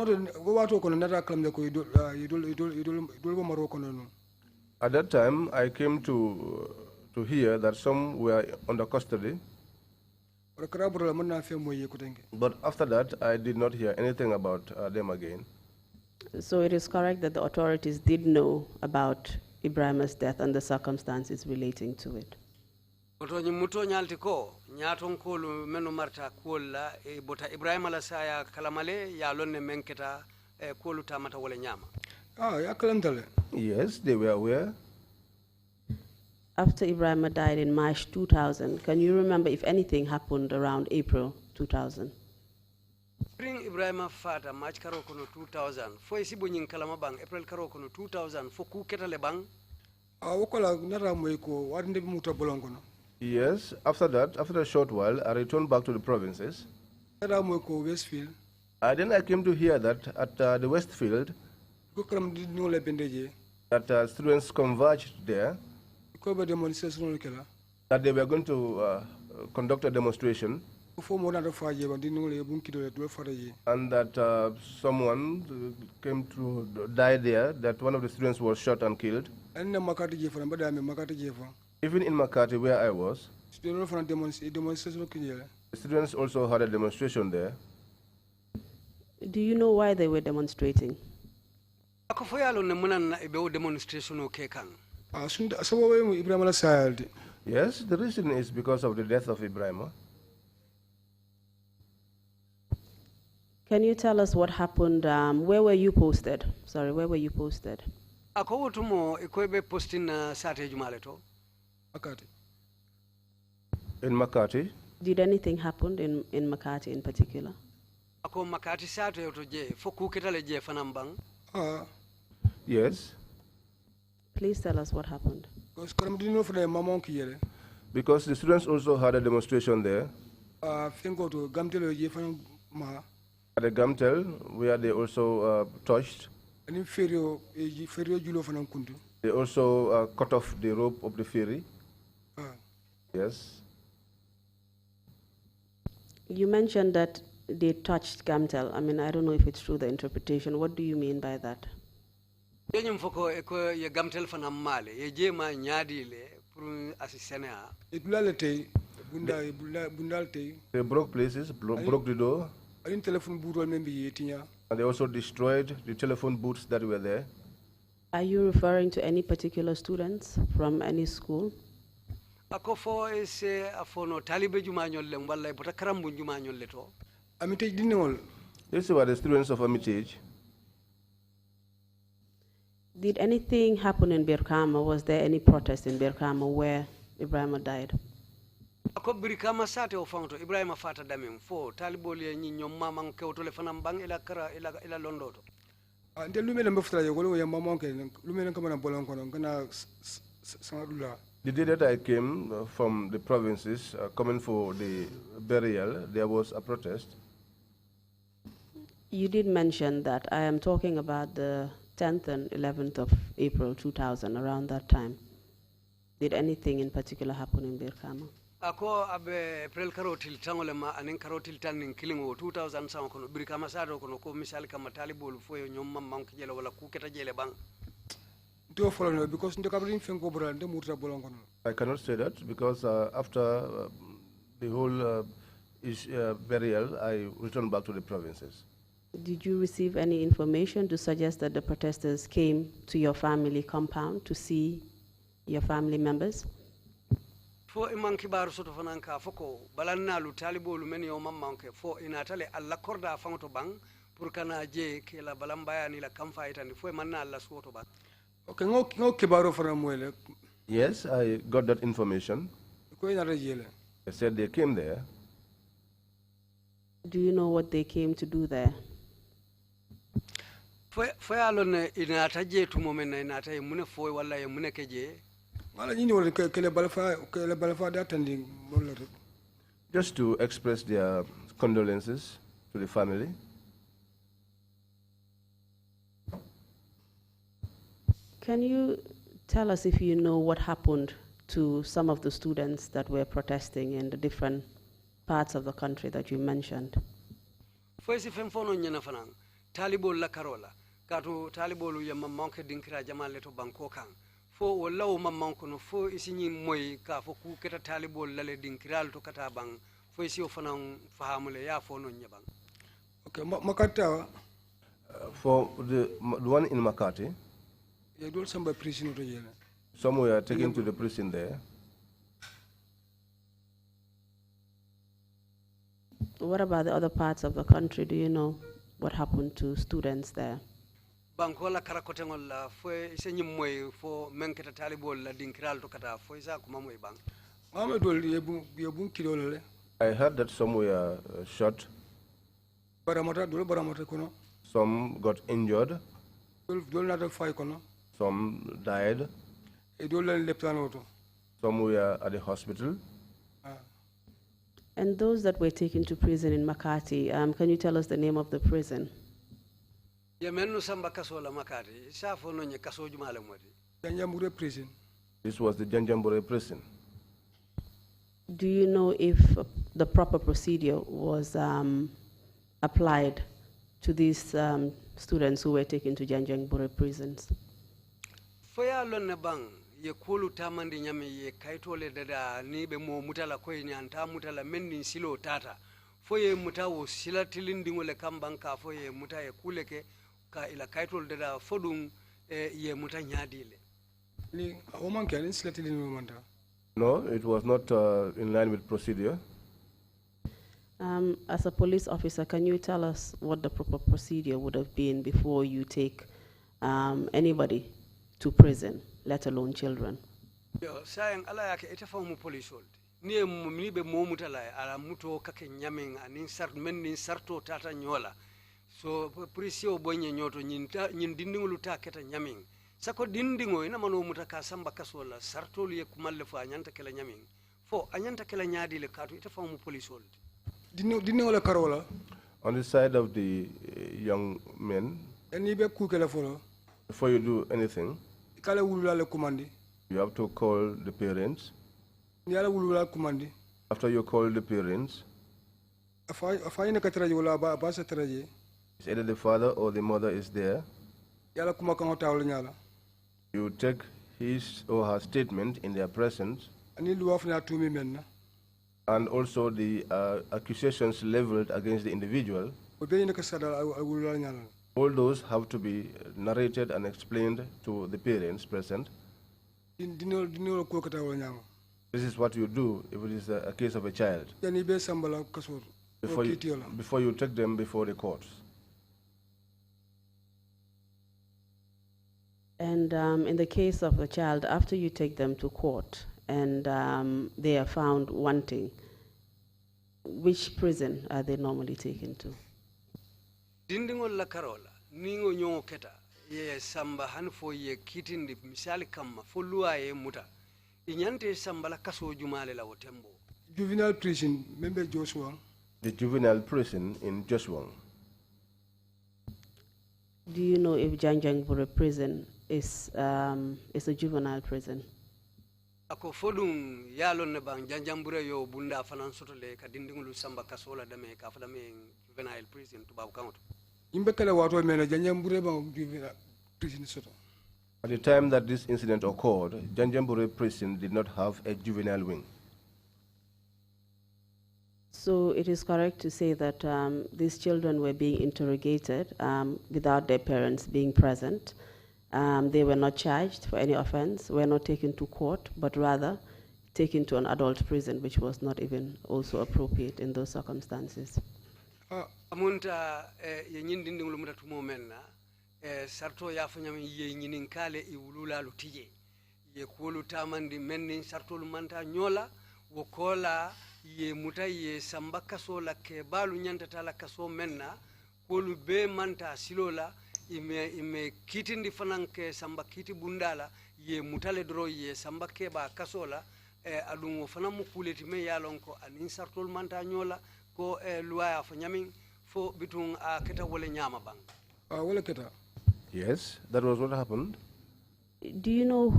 that time, I came to hear that some were under custody. But after that, I did not hear anything about them again. So it is correct that the authorities did know about Ibrahima's death and the circumstances relating to it. Muto nyalti ko nyaton kolu menu marta kola e bota Ibrahima la saya kalamale ya lonne menketa kolu tamata wala nyama. Ya kalamtale. Yes, they were aware. After Ibrahima died in March 2000, can you remember if anything happened around April 2000? Bring Ibrahima fata March karo kono 2000 fo isibo nyin kalama bang April karo kono 2000 fo ku ketale bang. Wakola nara moiko warinde muta bolongono. Yes, after that, after a short while, I returned back to the provinces. Westfield. Then I came to hear that at the Westfield, that students converged there, that they were going to conduct a demonstration, and that someone came to die there, that one of the students was shot and killed. Even in Makati, where I was, the students also had a demonstration there. Do you know why they were demonstrating? Yes, the reason is because of the death of Ibrahima. Can you tell us what happened? Where were you posted? Sorry, where were you posted? In Makati. Did anything happen in Makati in particular? Yes. Please tell us what happened. Because the students also had a demonstration there. At the Gamtel, where they also touched. They also cut off the rope of the ferry. Yes. You mentioned that they touched Gamtel. I mean, I don't know if it's true, the interpretation. What do you mean by that? They broke places, broke the door. And they also destroyed the telephone booths that were there. Are you referring to any particular students from any school? These were the students of Armitage. Did anything happen in Birkama? Was there any protest in Birkama where Ibrahima died? The day that I came from the provinces, coming for the burial, there was a protest. You did mention that. I am talking about the 10th and 11th of April 2000, around that time. Did anything in particular happen in Birkama? Ako abe April karotil tangolema anen karotil tanin kilingo 2000 sa kono Birkama sa do kono ko misal kama talibol foyo nyom mamman ko jele wala ku keta jele bang. I cannot say that because after the whole burial, I returned back to the provinces. Did you receive any information to suggest that the protesters came to your family compound to see your family members? Fo iman kibaru soto fananka foko balanna lu talibo lu men yo mamman ke fo inatale alla korda fangoto bang pour kana je ke la balambaya ni la kamfa itani fo manna alla soto bang. Yes, I got that information. They said they came there. Do you know what they came to do there? Just to express their condolences to the family. Can you tell us if you know what happened to some of the students that were protesting in the different parts of the country that you mentioned? Foisi femfono nyana fanang talibol la karola kato talibolu ya mamanke dinkira jamal leto banko kan fo wala o mamanko no fo isinyi moy ka fo ku keta talibol la le dinkiral to kata bang fo isi o fanang fahamule ya fo no nyabang. Okay, Makata. For the one in Makati, You do some by prison to jail. some were taken to the prison there. What about the other parts of the country? Do you know what happened to students there? Bankola karakotengol la fo isinyi moy fo menketa talibol la dinkiral to kata fo isa kuma moy bang. Mama dol yebun kilo le. I heard that some were shot, Baramata dol baramata kono. some got injured, Dol nata fay kono. some died, E dol lan leptanoto. some were at the hospital. And those that were taken to prison in Makati, can you tell us the name of the prison? Yemenu samba kaso la makati isa fo no nye kaso jumale modi. Janjambure prison. This was the Janjambure prison. Do you know if the proper procedure was applied to these students who were taken to Janjangbure prisons? Foya lon na bang ye kulu tamandi nyame ye kaitole dada ni be mo mutala koy ni anta mutala menni silo tata foye mutawo sila tilindi ngole kambanka foye muta ye kuleke ka ila kaitole dada fodum ye muta nyadile. Ni oman kan slatili no manta. No, it was not in line with procedure. As a police officer, can you tell us what the proper procedure would have been before you take anybody to prison, let alone children? Yo sayang ala yake ita fa mu police hold ni mi be mo mutala ala muto kake nyamen anin sart men ni sarto tata nyola so police o bonye nyoto nyin dindingulu ta keta nyamen sako dindingo ina mano mutaka samba kasola sarto liye kumalle fa anyanta kala nyamen fo anyanta kala nyaadi le katu ita fa mu police hold Dinno la karola. On the side of the young men, Eni be ku kala folo. before you do anything, Kala wulula le commandi. you have to call the parents. Ni ala wulula commandi. After you call the parents, Afa ina kataraje wala ba sa taraje. it's either the father or the mother is there. Yala kuma kan hotawol nyala. You take his or her statement in their presence, Ani luwa fina tumi menna. and also the accusations leveled against the individual. O be ina ka sadal wulula nyala. All those have to be narrated and explained to the parents present. Dinno ko katawol nyama. This is what you do if it is a case of a child, Yani be sambala kasor. before you take them before the courts. And in the case of the child, after you take them to court and they are found wanting, which prison are they normally taken to? dindingol la karola ningo nyongo keta ye samba han fo ye kitindi misali kamma fo luwa ye muta inyante samba la kaso jumale la wotembo. Juvenile prison, member Joshua. The juvenile prison in Joshua. Do you know if Janjangbure prison is a juvenile prison? Ako fodum yalon ne bang janjambure yo bunda fanan sotole ka dindingulu samba kasola dame ka fadame juvenile prison to babu count. Imbe kala wato mena janjambure ba juvenile prison soto. At the time that this incident occurred, Janjambure prison did not have a juvenile wing. So it is correct to say that these children were being interrogated without their parents being present. They were not charged for any offense, were not taken to court, but rather taken to an adult prison, which was not even also appropriate in those circumstances. Amunta ye nyindindi ngulu muta tumo menna sarto ya fanyam ye nyinin kale I wulula lutije ye kuolu tamandi menni sarto lumanta nyola wokola ye muta ye samba kaso la ke balu nyanta tala kaso menna kuolu be manta silola ime kitindi fananke samba kiti bundala ye mutale dro ye samba ke ba kasola adungo fanamu kuleti me yalon ko anin sarto lumanta nyola ko luaya fanyamin fo bitung keta wole nyama bang. Wala keta. Yes, that was what happened. Do you know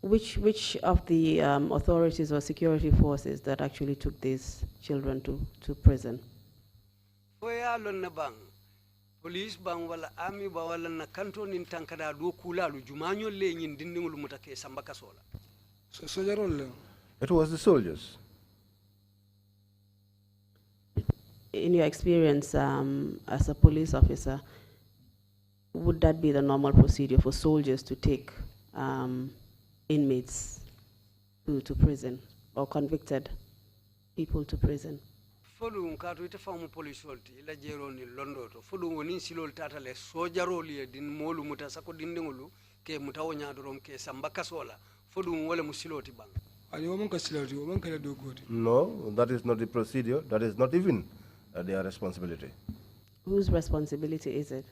Which of the authorities or security forces that actually took these children to prison? Foya lonna bang, police bang wala army ba wala na kanto nin tankada do kulalu jumanyo le nyin dindingulu mutake sambaka sola. So soldier It was the soldiers. In your experience as a police officer, would that be the normal procedure for soldiers to take inmates to prison or convicted people to prison? Fodu nkatu ite famu police wolti ila jero ni londoto fodu woni silol tata le sojaroli din molu muta sako dindingulu ke mutawo nyadorom ke sambaka sola fodu wala musiloti bang. No, that is not the procedure. That is not even their responsibility. Whose responsibility is it?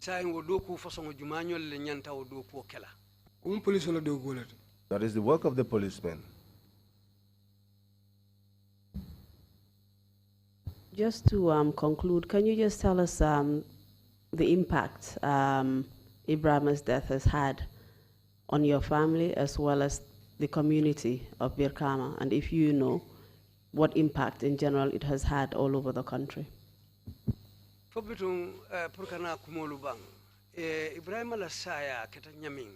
That is the work of the policemen. Just to conclude, can you just tell us the impact Ibrahim's death has had on your family as well as the community of Birkama, and if you know what impact in general it has had all over the country? Fobitung purkana kumolu bang Ibrahim la saya keta nyaming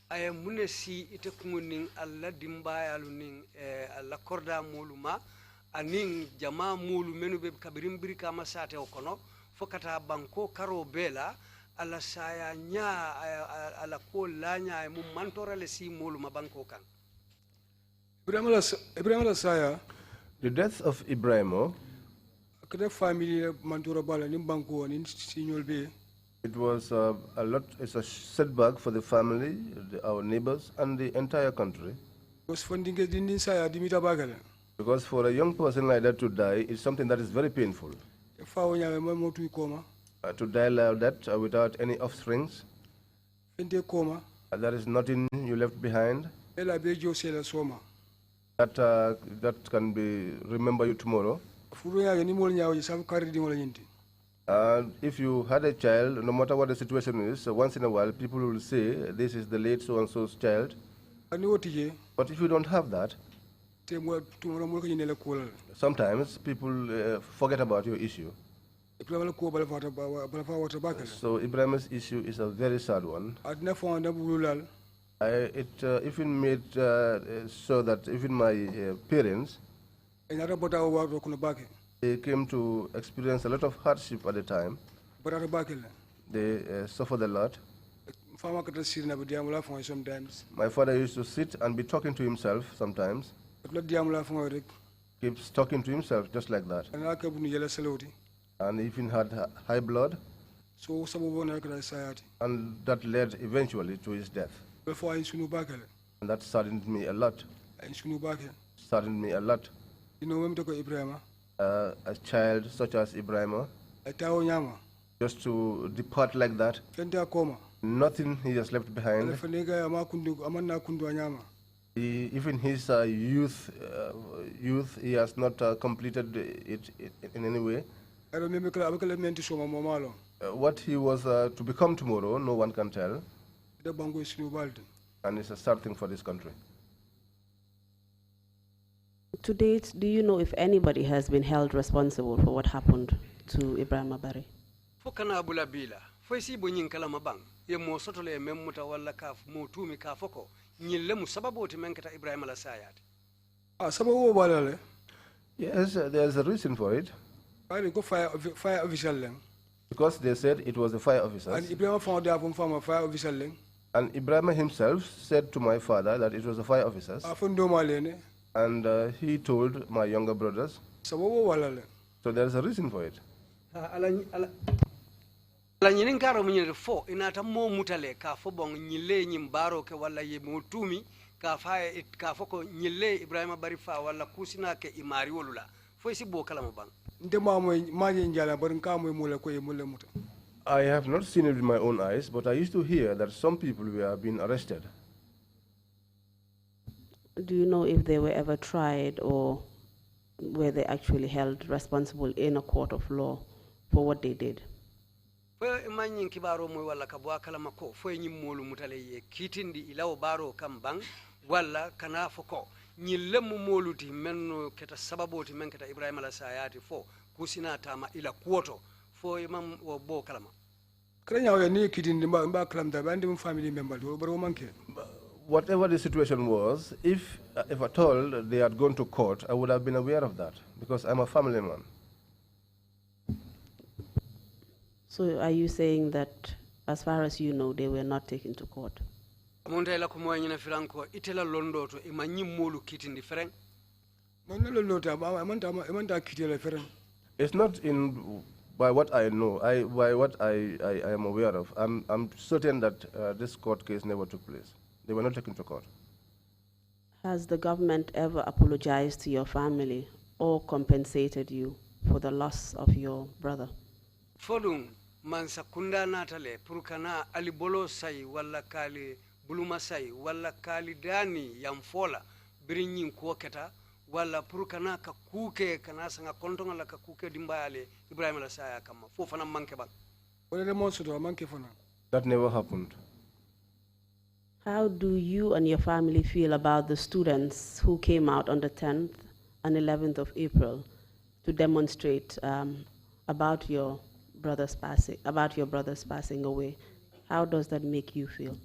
ay munesi ite kumuning alla dimbaya luning alla korda muluma aning jama mulu menu be kabirim Birkama sate okono fokata banko karo bela alla saya nya alla ko lanya mu mantora le si muluma banko kan. Ibrahim la saya the death of Ibrahimo, it was it's a setback for the family, our neighbors, and the entire country. Because for a young person like that to die is something that is very painful. To die like that without any offsprings, there is nothing you left behind. That can be remember you tomorrow. If you had a child, no matter what the situation is, once in a while people will say, this is the late so-and-so's child. But if you don't have that, sometimes people forget about your issue. So Ibrahim's issue is a very sad one. It even made so that even my parents, they came to experience a lot of hardship at the time. They suffered a lot. My father used to sit and be talking to himself sometimes. Keeps talking to himself just like that. And even had high blood. And that led eventually to his death. And that saddened me a lot. Saddened me a lot. A child such as Ibrahima, just to depart like that, nothing he has left behind. Even his youth, he has not completed it in any way. What he was to become tomorrow, no one can tell. And it's a sad thing for this country. To date, do you know if anybody has been held responsible for what happened to Ibrahim Abari? Fokana bula bila. Foisi bunyin kala mabang. Ye mo sotole memmuta wala kaf mo tumi ka foko. Nyille mu sababu timenkata Ibrahim la sayat. Sababu balale. Yes, there's a reason for it. Fire official. Because they said it was the fire officers. And Ibrahim found out from a fire official. And Ibrahim himself said to my father that it was the fire officers. And he told my younger brothers. So there's a reason for it. I have not seen it with my own eyes, but I used to hear that some people were being arrested. Do you know if they were ever tried or were they actually held responsible in a court of law for what they did? fo manyin kibaro moy walla ka bo kala mako fo nyim molu mutale ye kitindi ilaw baro kam bang walla kana foko nyillem moluti menno keta sababoti men keta ibrahima la sayati fo kusina tama ila kuoto fo imam wo bo kalama krenya wa ni kitindi mba kalamda bandi mu family member do baro manke. Whatever the situation was, if at all they had gone to court, I would have been aware of that because I'm a family man. So are you saying that, as far as you know, they were not taken to court? It's not in by what I know, by what I am aware of. I'm certain that this court case never took place. They were not taken to court. Has the government ever apologized to your family or compensated you for the loss of your brother? Fodung man sakunda natale purkana alibolo sai wala kali buluma sai wala kali dani yamfola birinyin kuoketa wala purkana ka kuke kana sanga kontonga la ka kuke dimbayale Ibrahim la saya kama fofana manke bang. That never happened. How do you and your family feel about the students who came out on the 10th and 11th of April to demonstrate about your brother's passing away? How does that make you feel?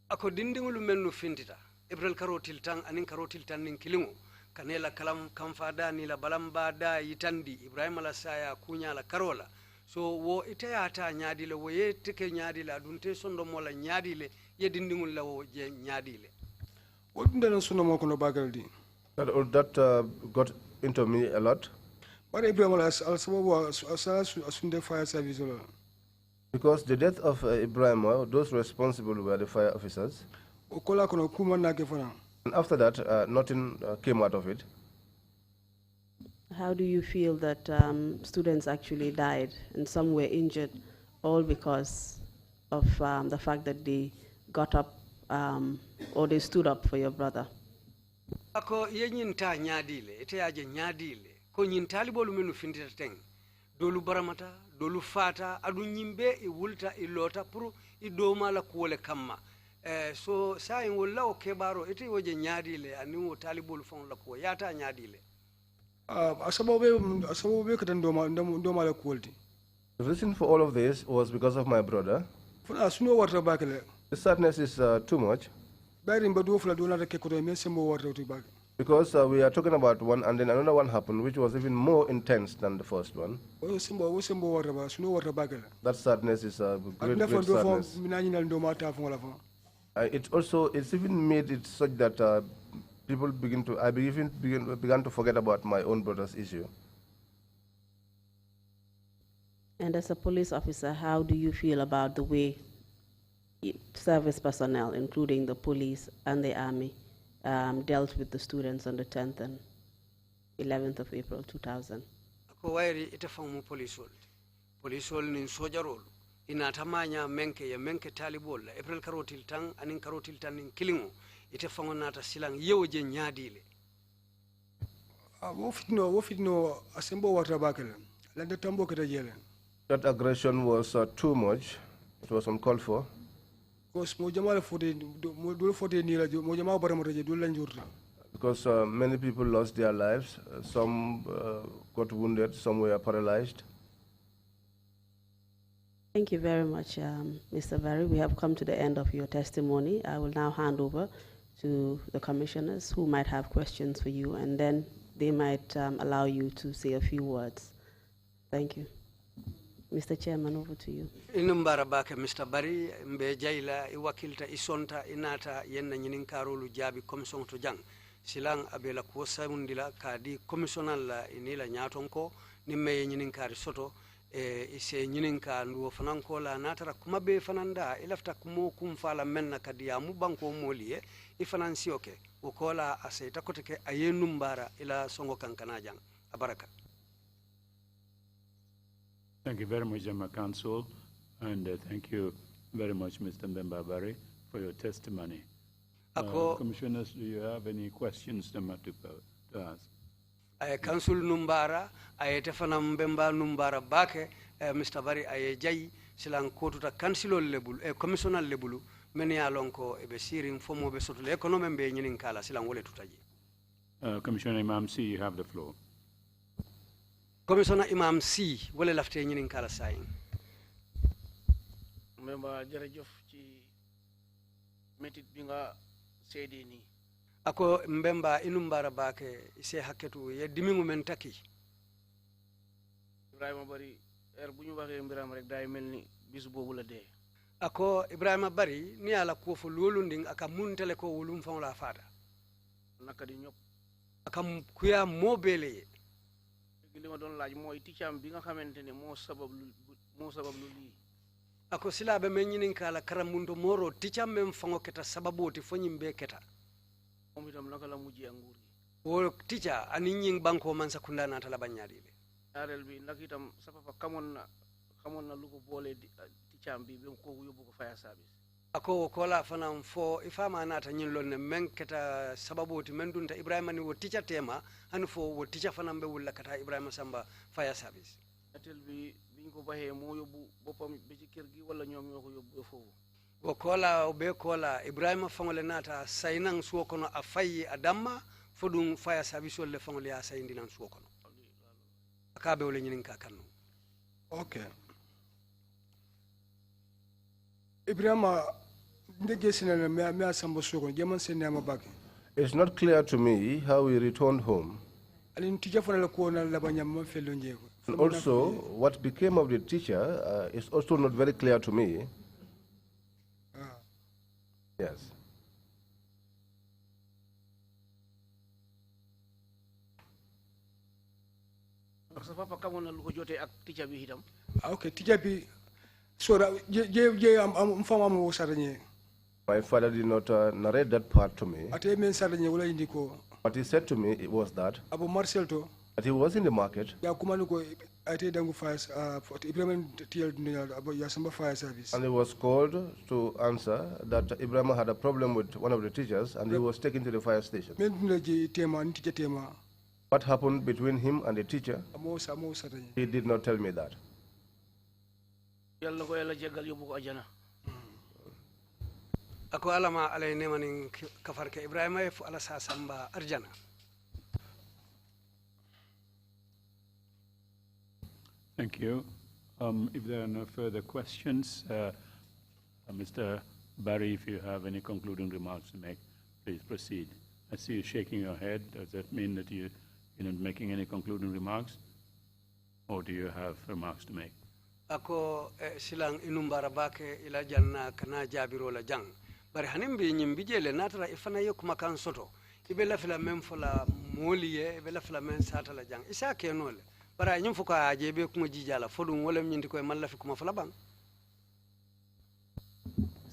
Ako dindingulu mennu fintita April karotil tang anin karotil tan nin kilingo kanela kalam kamfada ni la balamba da yitandi Ibrahim la saya kunya la karola. So wo ite ata nyadile wo ye teke nyadile adunte sondo mola nyadile ye dindingul la wo je nyadile. What did sono mo kono bagaldi? That got into me a lot. But Ibrahim asunde fire service. Because the death of Ibrahim, those responsible were the fire officers. And after that, nothing came out of it. How do you feel that students actually died and some were injured, all because of the fact that they got up or they stood up for your brother? Ako yenyinta nyadile, ite aje nyadile, ko nyintali bolu menu findita teng, dolu baramata, dolu fata, adu nyimbe I wulta I lota puru I doma la kuole kama. So sa in wala o kebaro, ite waje nyadile, anu tali bolu fon la kuwa, yata nyadile. The reason for all of this was because of my brother. The sadness is too much. Because we are talking about one and then another one happened which was even more intense than the first one. That sadness is a great sadness. It's even made it such that people began to forget about my own brother's issue. And as a police officer, how do you feel about the way service personnel, including the police and the army, dealt with the students on the 10th and 11th of April 2000? Ako wairi itafamu police wol nin sojarol ina tamanya menke talibol April karotil tang anin karotil tan nin kilingo itafango nata silang yewoje nyadile. That aggression was too much. It was uncalled for. Because many people lost their lives. Some got wounded. Some were paralyzed. Thank you very much, Mr. Barry. We have come to the end of your testimony. I will now hand over to the commissioners who might have questions for you, and then they might allow you to say a few words. Thank you. Mr. Chairman, over to you. Inumbara bake Mr. Barry, mbe jaila iwakilta isonta inata yenna nyinin karolu jabi komisyon to jang. Silang abela kuosa undila kadi komisyonal la inila nyatonko nimme nyinin kari soto ise nyinin ka nduo fananko la natara kumabe fananda ilafta kumo kumfala menna kadi ya mubanko molie ifanansi oke ukola aseita koteke ayenumbara ila songo kankana jang. Abaraka. Thank you very much, Member Council, and thank you very much, Mr. Memba Barry, for your testimony. Commissioners, do you have any questions to ask? Council numbara, tefana mbemba numbara bake, Mr. Barry aye jayi silan kotuta councilol lebulu commissional lebulu men ya lonko e be siring fomo be soto economy be nyinin kala silan wole tutaji. Commissioner Imam C, you have the floor. Commissioner Imam C wole lafte nyinin kala sayin. Memba jërëjëf ci metit bi nga sédé ni. Ako mbemba inumbara bake ise haketu ye dimingu men taki. Ibrahima Bari bu ñu waxee mbiram rek day melni bisu bobu la dé. Ako Ibrahima Bari ni ala ko fo lolu nding aka muntele ko wolum fon la fada. Naka di ñop aka kuya mobele. Li ma doon laaj moy ticam bi nga xamantene mo sabab lu li. Ako silabe men ñinin kala karamundo moro ticam men fango keta sababoti fo ñimbe keta. Mom itam naka la mujjé ak nguur gi. Wo tica ani ñing banko man sakunda na tala bañadi be. Ñaarel bi nak itam sa papa xamon na lu ko bolé ticam bi bem ko yobbu ko fire service. Ako ko la fanam fo ifama nata ñin lon ne men keta sababoti men dunta Ibrahima ni wo tica tema han fo wo tica fanam be wulla kata Ibrahima Samba fire service. Atel bi biñ ko baxé mo yobbu bopam be ci kër gi wala ñom ñoko yobbu fofu. Wo kola be kola Ibrahima fangole nata saynan suwo kono a fayi a damma fodum fire service le fangole ya sayndi nan suwo kono akabe wole nyinin ka kanno. Okay. Ibrahima ndege sinana me asamba suwo kono jeman senama bake. It's not clear to me how he returned home. Alin tija fana la ko na la banyam ma felo njeko. And also, what became of the teacher is also not very clear to me. Yes. Sa papa xamone na lu ko joté ak teacher bi itam. Okay, teacher bi so je am fama mo saranye. My father did not narrate that part to me. Ate men saranye wala indiko. What he said to me it was that Marcel to that he was in the market. Ya kuma ko ate dangu fire Ibrahim TL ya samba fire service. And he was called to answer that Ibrahim had a problem with one of the teachers and he was taken to the fire station. What happened between him and the teacher? He did not tell me that. Yalla ko yalla jegal yobbu ko ajana. Ako alama alay nemanin kafarke Ibrahima fu ala sa samba arjana. Thank you. If there are no further questions, Mr. Barry, if you have any concluding remarks to make, please proceed. I see you shaking your head. Does that mean that you're not making any concluding remarks? Or do you have remarks to make? Ako silang inumbara bake ila janna kana jabiro la jang. Bari hanim bi nyimbi jele natara ifana yok makan soto. Ibe la fila mem fola moliye, ibe la fila men sata la jang. Isa kenole. Bara nyum fuka jebe kuma jijala fodum wala nyindi koy man la fi kuma fala bang.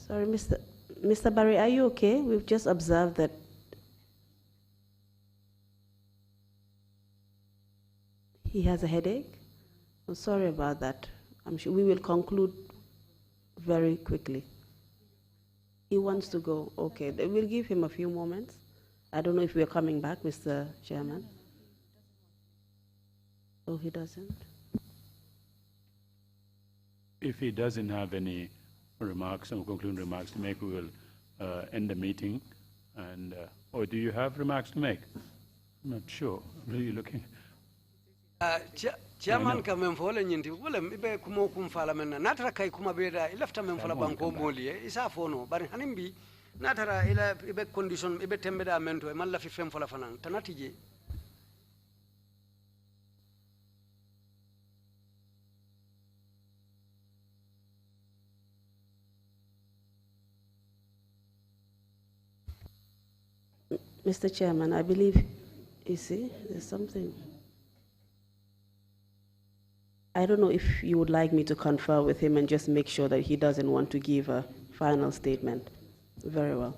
Sorry, Mr. Barry, are you okay? We've just observed that he has a headache. I'm sorry about that. I'm sure we will conclude very quickly. He wants to go. Okay, we'll give him a few moments. I don't know if we're coming back, Mr. Chairman. Oh, he doesn't? If he doesn't have any remarks or concluding remarks to make, we will end the meeting. And or do you have remarks to make? I'm not sure. I'm really looking. Chairman ka men fola nyinti wala ibe kuma kum fala men natara kay kuma beda ilafta men fola banko moliye isa fono bari hanimbi natara ila ibe condition ibe tembeda mento e malla fi fem fola fanan tanatije. Mr. Chairman, I believe, you see, there's something. I don't know if you would like me to confer with him and just make sure that he doesn't want to give a final statement. Very well.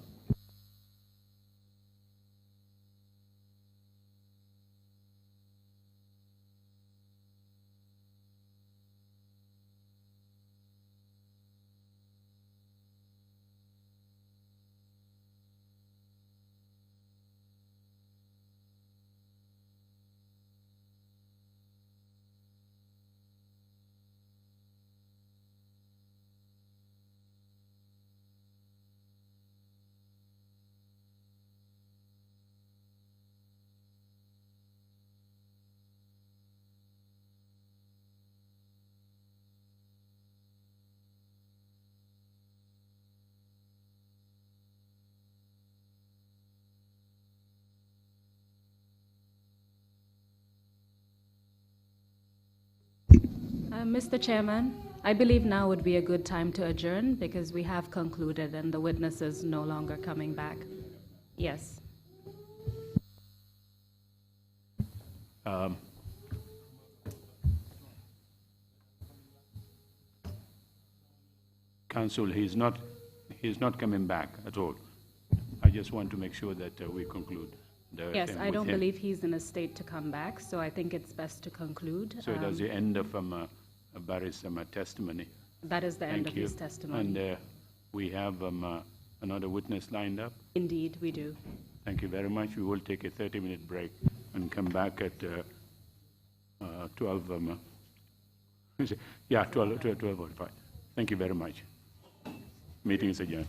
Mr. Chairman, I believe now would be a good time to adjourn because we have concluded and the witness is no longer coming back. Yes. Counsel, he's not coming back at all. I just want to make sure that we conclude. Yes, I don't believe he's in a state to come back, so I think it's best to conclude. So that's the end of Barry's testimony. That is the end of his testimony. And we have another witness lined up? Indeed, we do. Thank you very much. We will take a 30-minute break and come back at 12. 12:45. Thank you very much. Meeting is adjourned.